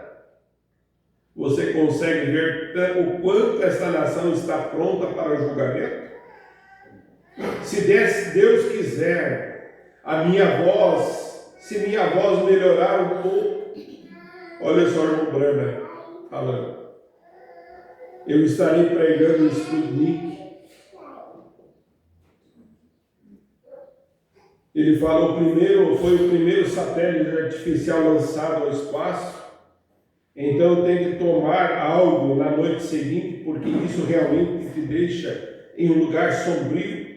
H: Você consegue ver o quanto esta nação está pronta para o julgamento? Se Deus quiser, se minha voz melhorar um pouco, olha só o irmão Brana falando, eu estarei pregando em Sputnik. Ele fala, foi o primeiro satélite artificial lançado ao espaço, então tem que tomar algo na noite seguinte, porque isso realmente te deixa em um lugar sombrio.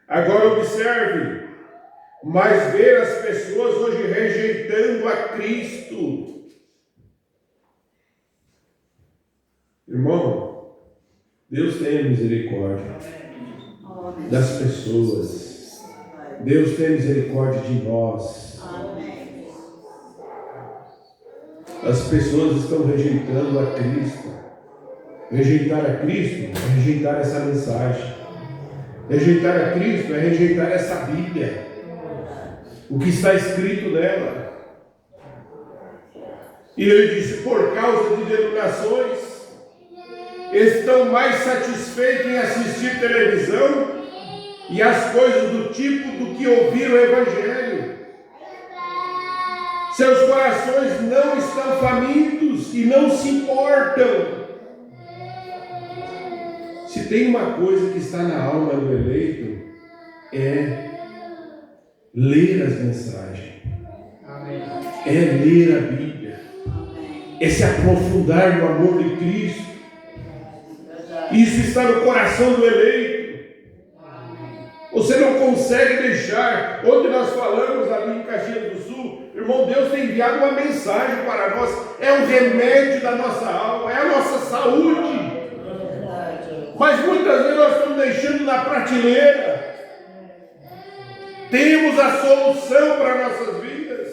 H: Agora observe, mas ver as pessoas hoje rejeitando a Cristo. Irmão, Deus tenha misericórdia das pessoas. Deus tenha misericórdia de nós. As pessoas estão rejeitando a Cristo. Rejeitar a Cristo é rejeitar essa mensagem. Rejeitar a Cristo é rejeitar essa Bíblia, o que está escrito nela. E ele disse, por causa de denominações, estão mais satisfeitos em assistir televisão e as coisas do tipo do que ouvir o Evangelho. Seus corações não estão famintos e não se importam. Se tem uma coisa que está na alma do eleito, é ler as mensagens.
G: Amém.
H: É ler a Bíblia. É se aprofundar no amor de Cristo. Isso está no coração do eleito. Você não consegue deixar, onde nós falamos ali em Caxias do Sul, irmão, Deus tem enviado uma mensagem para nós, é um remédio da nossa alma, é a nossa saúde. Mas muitas vezes nós estamos deixando na prateleira. Temos a solução para nossas vidas.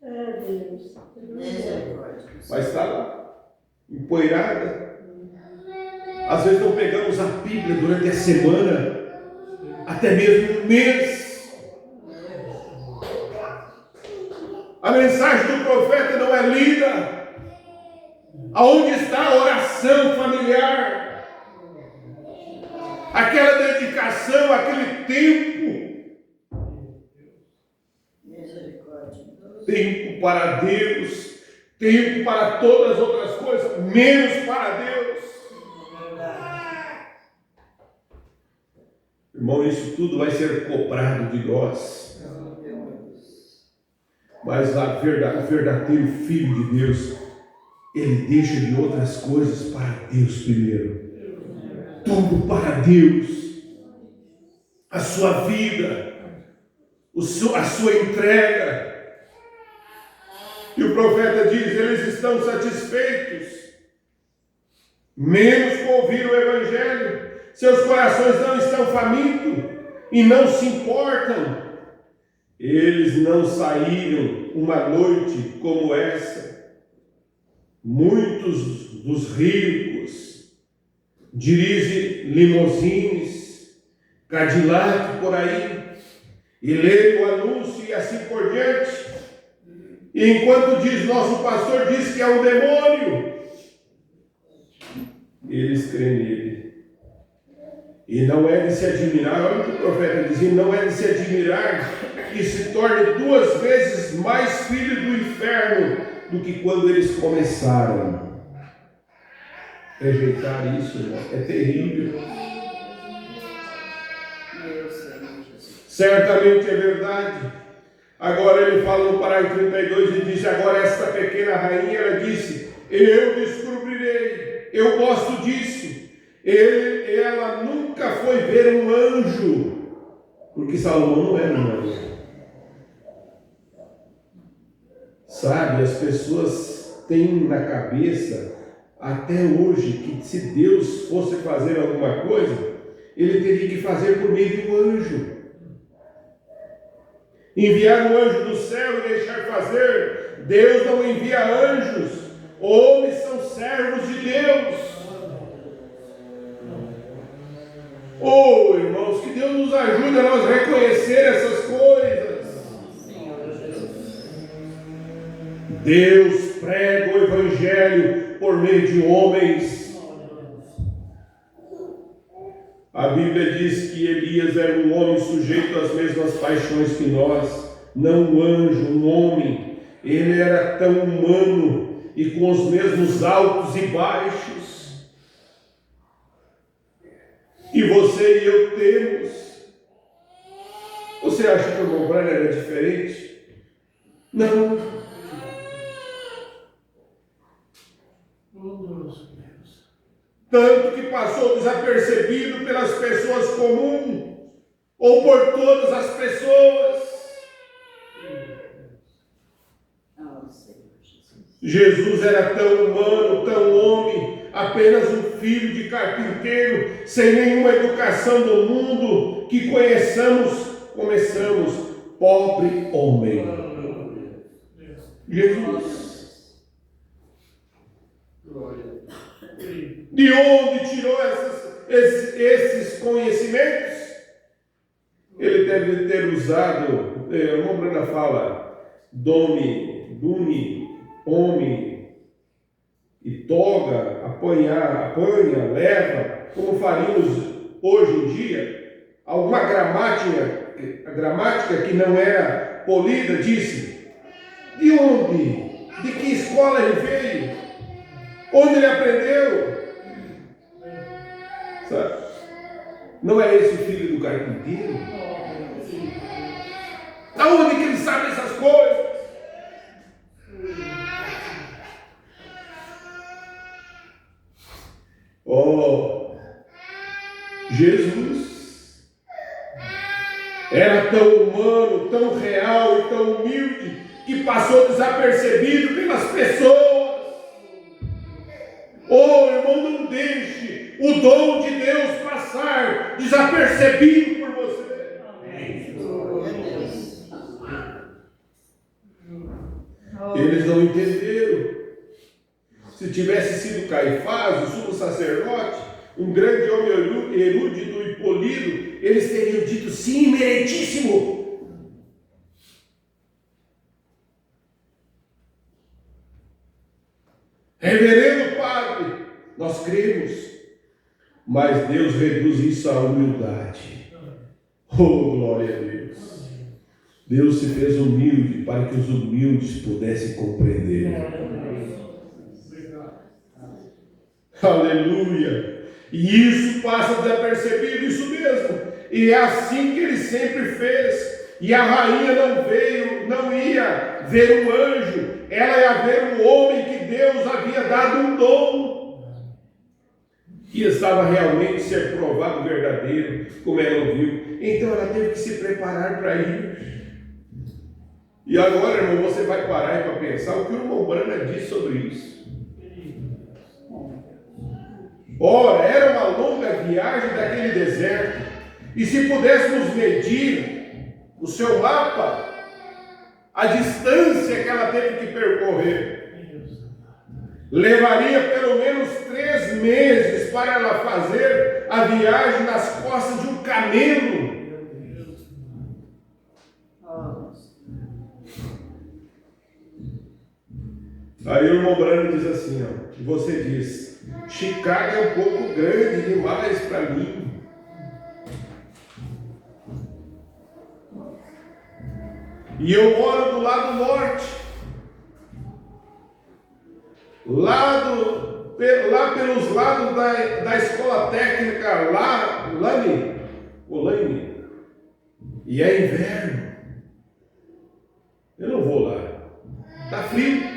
E: É Deus.
H: Mas está lá, empoeirada. Às vezes não pegamos a Bíblia durante a semana, até mesmo um mês. A mensagem do profeta não é lida. Aonde está a oração familiar? Aquela dedicação, aquele tempo. Tempo para Deus, tempo para todas as outras coisas, menos para Deus. Irmão, isso tudo vai ser cobrado de nós. Mas o verdadeiro Filho de Deus, ele deixa de outras coisas para Deus primeiro. Tudo para Deus. A sua vida, a sua entrega. E o profeta diz, eles estão satisfeitos, menos com ouvir o Evangelho. Seus corações não estão famintos e não se importam. Eles não saíram uma noite como essa. Muitos dos ricos dirigem limousines, Cadillac por aí, e leem o anúncio e assim por diante. E enquanto nosso pastor diz que é um demônio, eles creem nele. E não é de se admirar, olha o que o profeta dizia, não é de se admirar que se torne 2 vezes mais filho do inferno do que quando eles começaram. Rejeitar isso, irmão, é terrível. Certamente é verdade. Agora ele fala no parágrafo 32 e diz, agora esta pequena rainha, ela disse, eu descobrirei, eu gosto disso. Ela nunca foi ver um anjo. Porque Salomão não era um anjo. Sabe, as pessoas têm na cabeça até hoje que se Deus fosse fazer alguma coisa, ele teria que fazer por meio de um anjo. Enviar um anjo do céu e deixar fazer. Deus não envia anjos. Homens são servos de Deus. Oh, irmãos, que Deus nos ajude a nós reconhecer essas coisas. Deus prega o Evangelho por meio de homens. A Bíblia diz que Elias era um homem sujeito às mesmas paixões que nós, não um anjo, um homem. Ele era tão humano e com os mesmos altos e baixos. E você e eu temos. Você acha que o irmão Branham era diferente? Não. Tanto que passou desapercebido pelas pessoas comuns, ou por todas as pessoas. Jesus era tão humano, tão homem, apenas um filho de carpinteiro, sem nenhuma educação do mundo, que começamos, pobre homem. Jesus. De onde tirou esses conhecimentos? Ele deve ter usado, o irmão Brana fala, dune, homem, e toga, apanha, leva, como faríamos hoje em dia. Alguma gramática que não era polida disse: de onde? De que escola ele veio? Onde ele aprendeu? Sabe? Não é esse o filho do carpinteiro? Aonde que ele sabe essas coisas? Oh, Jesus era tão humano, tão real e tão humilde que passou desapercebido pelas pessoas. Oh, irmão, não deixe o dom de Deus passar desapercebido por você. Eles não entenderam. Se tivesse sido Caifás, o sumo sacerdote, um grande homem erudito e polido, eles teriam dito: sim, meritíssimo. Reverendo Padre, nós cremos, mas Deus reduz isso à humildade. Oh, glória a Deus. Deus se fez humilde para que os humildes pudessem compreender. Aleluia! E isso passa desapercebido, isso mesmo. E é assim que ele sempre fez. E a rainha não ia ver um anjo, ela ia ver um homem que Deus havia dado um dom, que estava realmente ser provado verdadeiro, como ela ouviu. Então ela teve que se preparar para ir. E agora, irmão, você vai parar para pensar o que o irmão Branham diz sobre isso. Ora, era uma longa viagem daquele deserto, e se pudéssemos medir o seu mapa, a distância que ela teve que percorrer, levaria pelo menos 3 meses para ela fazer a viagem nas costas de um camelo. Aí o irmão Branham diz assim, ó, você diz: Chicago é um pouco grande demais para mim. E eu moro do lado norte. Lá pelos lados da escola técnica, Olaine. E é inverno. Eu não vou lá. Está frio.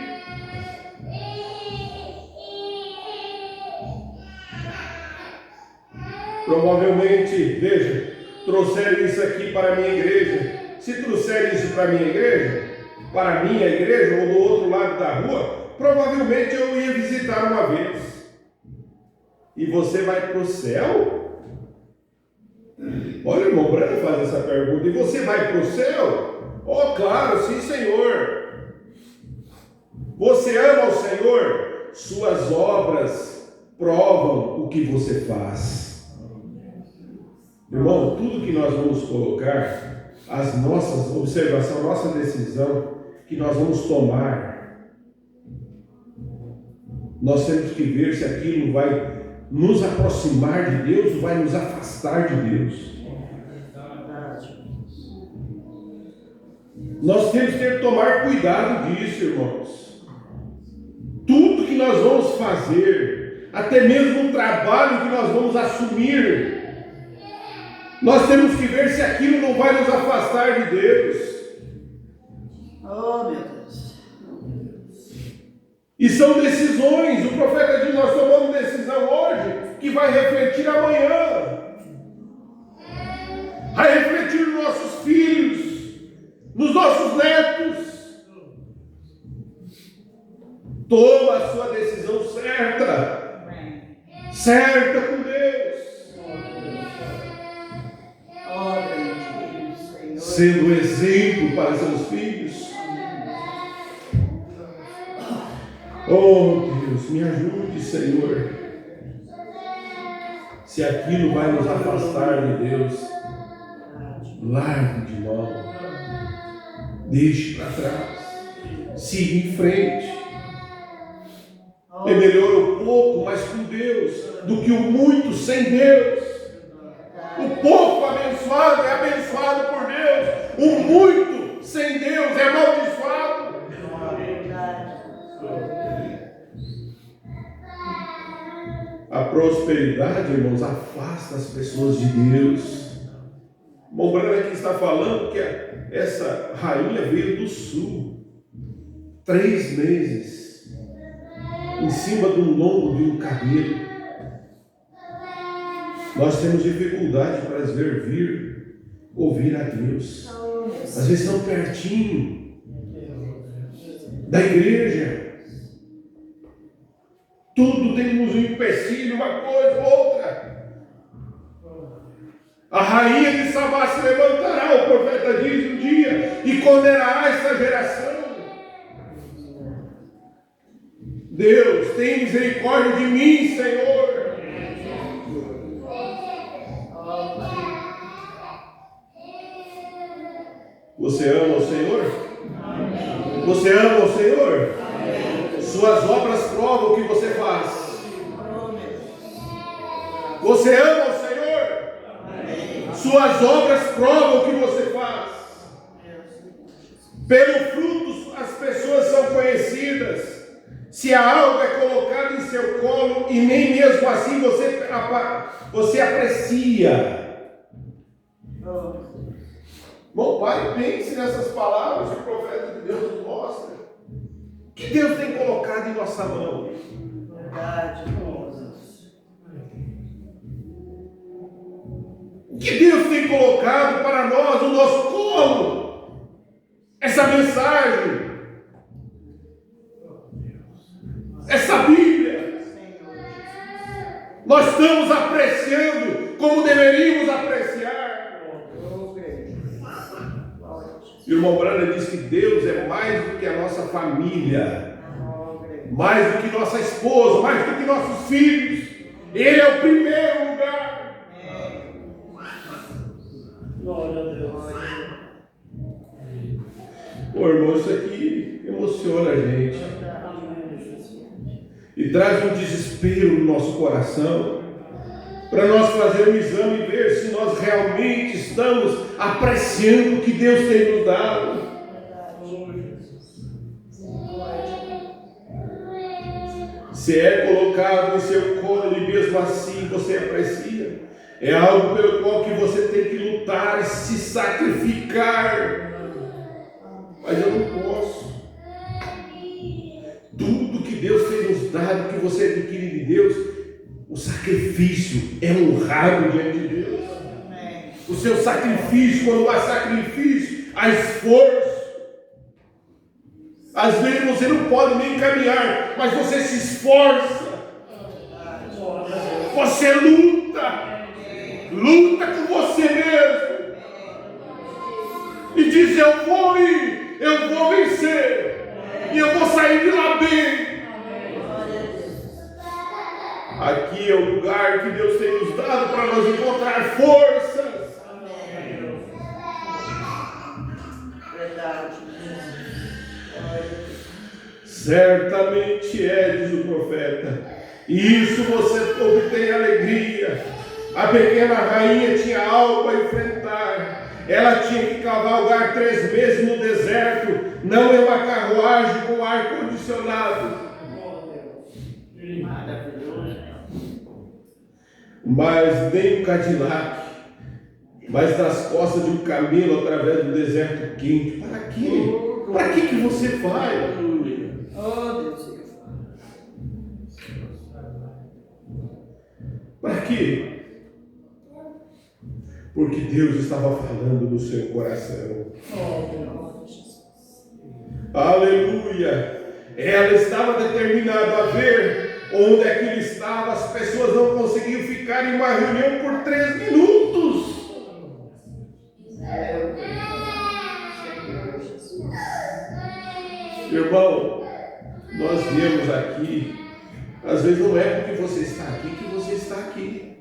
H: Provavelmente, veja, trouxerem isso aqui para a minha igreja, se trouxerem isso para a minha igreja, para a minha igreja ou do outro lado da rua, provavelmente eu ia visitar uma vez. E você vai para o céu? Olha, o irmão Brando faz essa pergunta. E você vai para o céu? Oh, claro, sim, Senhor. Você ama o Senhor? Suas obras provam o que você faz. Irmão, tudo que nós vamos colocar, as nossas observações, nossa decisão que nós vamos tomar, nós temos que ver se aquilo vai nos aproximar de Deus ou vai nos afastar de Deus. Nós temos que tomar cuidado disso, irmãos. Tudo que nós vamos fazer, até mesmo o trabalho que nós vamos assumir, nós temos que ver se aquilo não vai nos afastar de Deus.
E: Oh, meu Deus.
H: E são decisões. O profeta diz: nós tomamos decisão hoje que vai refletir amanhã. Vai refletir nos nossos filhos, nos nossos netos. Toma a sua decisão certa. Certa com Deus. Sendo exemplo para seus filhos. Oh Deus, me ajude, Senhor. Se aquilo vai nos afastar de Deus, largue de nós. Deixe para trás. Siga em frente. É melhor o pouco, mas com Deus, do que o muito sem Deus. O pouco abençoado é abençoado por Deus. O muito sem Deus é amaldiçoado. A prosperidade, irmãos, afasta as pessoas de Deus. O Brando aqui está falando que essa rainha veio do sul. 3 meses. Em cima do lombo de um camelo. Nós temos dificuldade para vir ouvir a Deus. Às vezes estão pertinho da igreja. Tudo temos um empecilho, uma coisa, outra. A rainha de Sabá se levantará, o profeta diz um dia, e condenará essa geração. Deus, tem misericórdia de mim, Senhor. Você ama o Senhor? Amém. Você ama o Senhor? Amém. Suas obras provam o que você faz. Você ama o Senhor? Amém. Suas obras provam o que você faz. Pelo fruto as pessoas são conhecidas. Se algo é colocado em seu colo e nem mesmo assim você aprecia. Bom, pai, pense nessas palavras que o profeta de Deus nos mostra. Que Deus tem colocado em nossa mão.
E: Verdade,
H: O que Deus tem colocado para nós no nosso colo. Essa mensagem. Essa Bíblia. Nós estamos apreciando como deveríamos apreciar. O irmão Brando diz que Deus é mais do que a nossa família, mais do que nossa esposa, mais do que nossos filhos. Ele é o primeiro lugar.
E: glória a Deus.
H: Ô irmão, isso aqui emociona a gente e traz um desespero no nosso coração, para nós fazer um exame e ver se nós realmente estamos apreciando o que Deus tem nos dado. Se é colocado em seu colo e mesmo assim você aprecia, é algo pelo qual que você tem que lutar e se sacrificar. Mas eu não posso. Tudo que Deus tem nos dado, que você adquire de Deus, o sacrifício é honrado diante de Deus. O seu sacrifício, quando há sacrifício, há esforço. Às vezes você não pode nem caminhar, mas você se esforça. Você luta. Luta com você mesmo. E diz, eu vou ir, eu vou vencer. E eu vou sair de lá bem. Aqui é o lugar que Deus tem nos dado para nós encontrar forças.
E: Verdade.
H: Certamente é, diz o profeta, e isso você obtém alegria. A pequena rainha tinha algo a enfrentar. Ela tinha que cavalgar 3 meses no deserto, não em uma carruagem com ar condicionado. Mas nem um Cadillac, mas nas costas de um camelo através do deserto quente. Para quê? Para que você vai?
E: Oh, Deus.
H: Para quê? Porque Deus estava falando no seu coração. Aleluia! Ela estava determinada a ver onde é que ele estava. As pessoas não conseguiam ficar em uma reunião por 3 minutos. Irmão, nós viemos aqui. Às vezes não é porque você está aqui que você está aqui.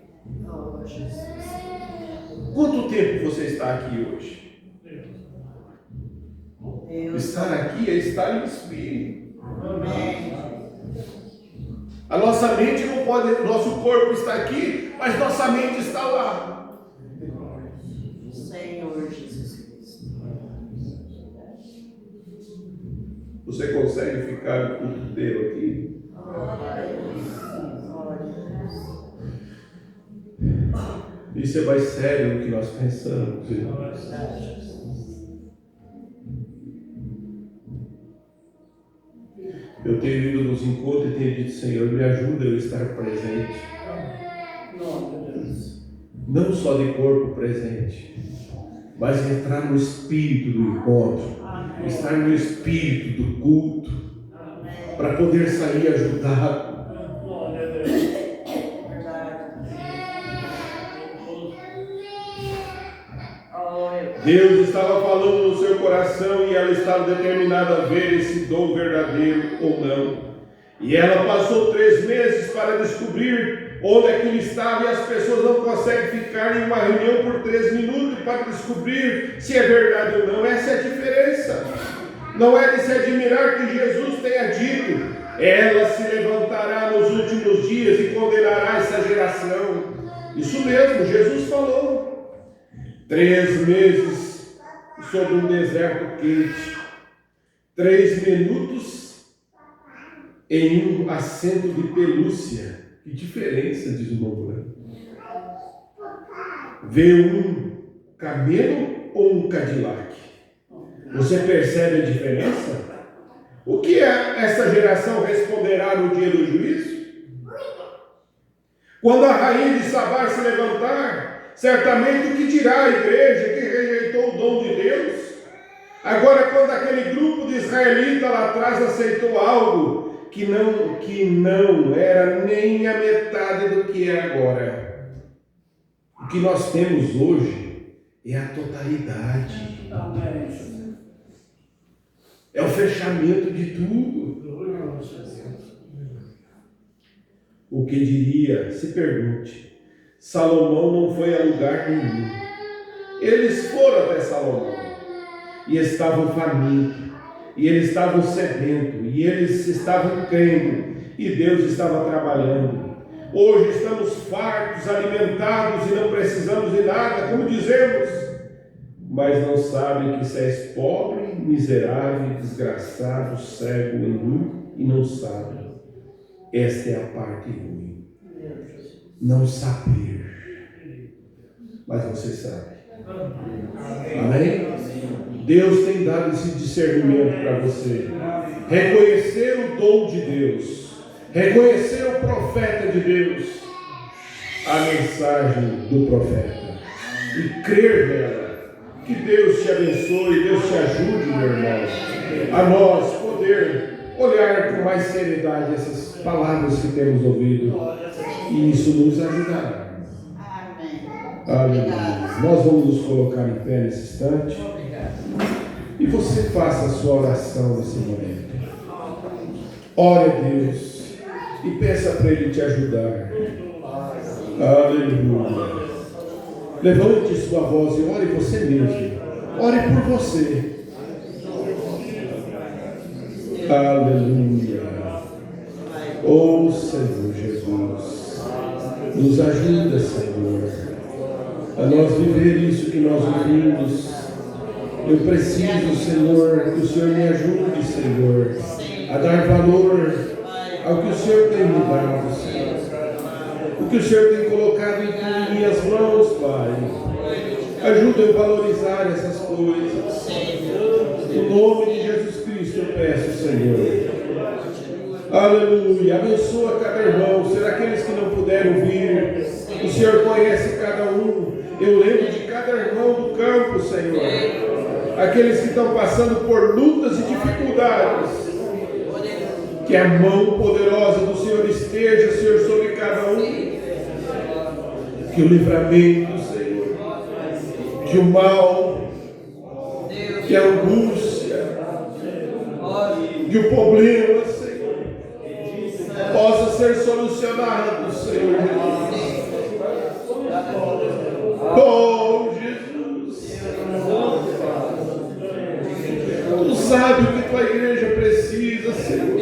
H: Quanto tempo você está aqui hoje? Estar aqui é estar em espírito. A nossa mente não pode, nosso corpo está aqui, mas nossa mente está lá.
E: Senhor Jesus Cristo.
H: Você consegue ficar no culto inteiro aqui? Isso é mais sério do que nós pensamos, irmãos. Eu tenho ido nos encontros e tenho dito, Senhor, me ajuda eu estar presente. Não só de corpo presente, mas entrar no espírito do encontro, estar no espírito do culto, para poder sair ajudado. Deus estava falando no seu coração e ela estava determinada a ver esse dom verdadeiro ou não. E ela passou 3 meses para descobrir onde é que ele estava, e as pessoas não conseguem ficar em uma reunião por 3 minutos para descobrir se é verdade ou não. Essa é a diferença. Não é de se admirar que Jesus tenha dito: ela se levantará nos últimos dias e condenará essa geração. Isso mesmo, Jesus falou. 3 meses sobre um deserto quente, 3 minutos em um assento de pelúcia. Que diferença, diz o Moura. Vê um camelo ou um Cadillac? Você percebe a diferença? O que essa geração responderá no dia do juízo? Quando a rainha de Sabá se levantar, certamente o que dirá a igreja que rejeitou o dom de Deus? Agora, quando aquele grupo de israelitas lá atrás aceitou algo que não era nem a metade do que é agora, o que nós temos hoje é a totalidade. É o fechamento de tudo. O que diria, se pergunte, Salomão não foi a lugar nenhum. Eles foram até Salomão e estavam famintos, e eles estavam sedentos, e eles estavam crendo, e Deus estava trabalhando. Hoje estamos fartos, alimentados e não precisamos de nada, como dizemos, mas não sabem que se és pobre, miserável, desgraçado, cego e nu, e não sabem. Esta é a parte ruim. Não saber. Mas você sabe. Amém? Deus tem dado esse discernimento para você. Reconhecer o dom de Deus. Reconhecer o profeta de Deus. A mensagem do profeta. e crer nela. Que Deus te abençoe, Deus te ajude, meu irmão, a nós poder olhar com mais seriedade essas palavras que temos ouvido, e isso nos ajudará. Aleluia. Nós vamos nos colocar em pé nesse instante e você faça a sua oração nesse momento. Ore a Deus e peça para Ele te ajudar. Aleluia. Levante sua voz e ore você mesmo. Ore por você. Aleluia. Oh Senhor Jesus, nos ajuda, Senhor, a nós viver isso que nós ouvimos. Eu preciso, Senhor, que o Senhor me ajude, Senhor, a dar valor ao que o Senhor tem me dado, Senhor. O que o Senhor tem colocado em minhas mãos, Pai. Ajuda eu a valorizar essas coisas. No nome de Jesus Cristo eu peço, Senhor. Aleluia. Abençoa cada irmão. Será aqueles que não puderam vir? O Senhor conhece cada um. Eu lembro de cada irmão do campo, Senhor. Aqueles que estão passando por lutas e dificuldades. Que a mão poderosa do Senhor esteja, Senhor, sobre cada um. Que o livramento, Senhor, que o mal, que a angústia, que o problema, Senhor, possa ser solucionado, Senhor. Oh, Jesus, Tu sabe o que Tua igreja precisa, Senhor.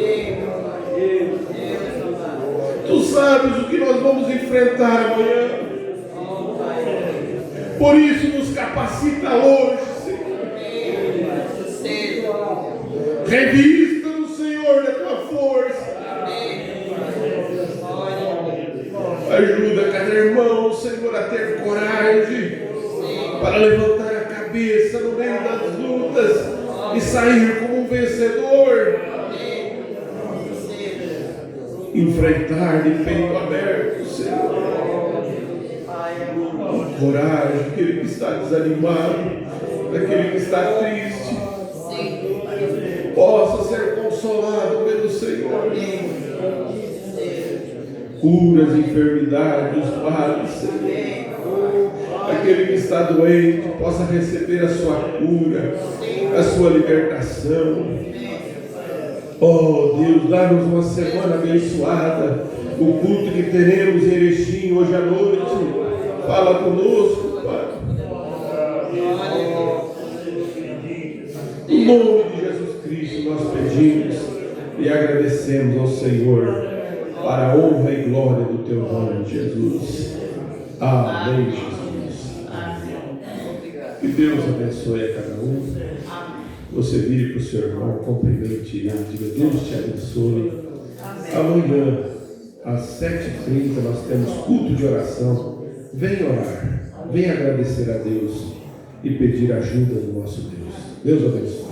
H: Tu sabes o que nós vamos enfrentar amanhã. Por isso nos capacita hoje, Senhor. Revista no Senhor da Tua força. Ajuda cada irmão, Senhor, a ter coragem para levantar a cabeça no meio das lutas e sair como um vencedor. Enfrentar de peito aberto, Senhor. Coragem, aquele que está desanimado, aquele que está triste, possa ser consolado pelo Senhor. Cura as enfermidades, os males, Senhor. Aquele que está doente possa receber a sua cura, a sua libertação. Oh Deus, dá-nos uma semana abençoada. O culto que teremos em Erechim hoje à noite. Fala conosco, Pai. Em nome de Jesus Cristo nós pedimos e agradecemos ao Senhor para a honra e glória do Teu nome, Jesus. Amém, Jesus. Que Deus abençoe a cada um. Você vire para o seu irmão, cumprimente ele, diga: Deus te abençoe. Amanhã, às 7h30, nós temos culto de oração. Venha orar, venha agradecer a Deus e pedir ajuda do nosso Deus. Deus abençoe.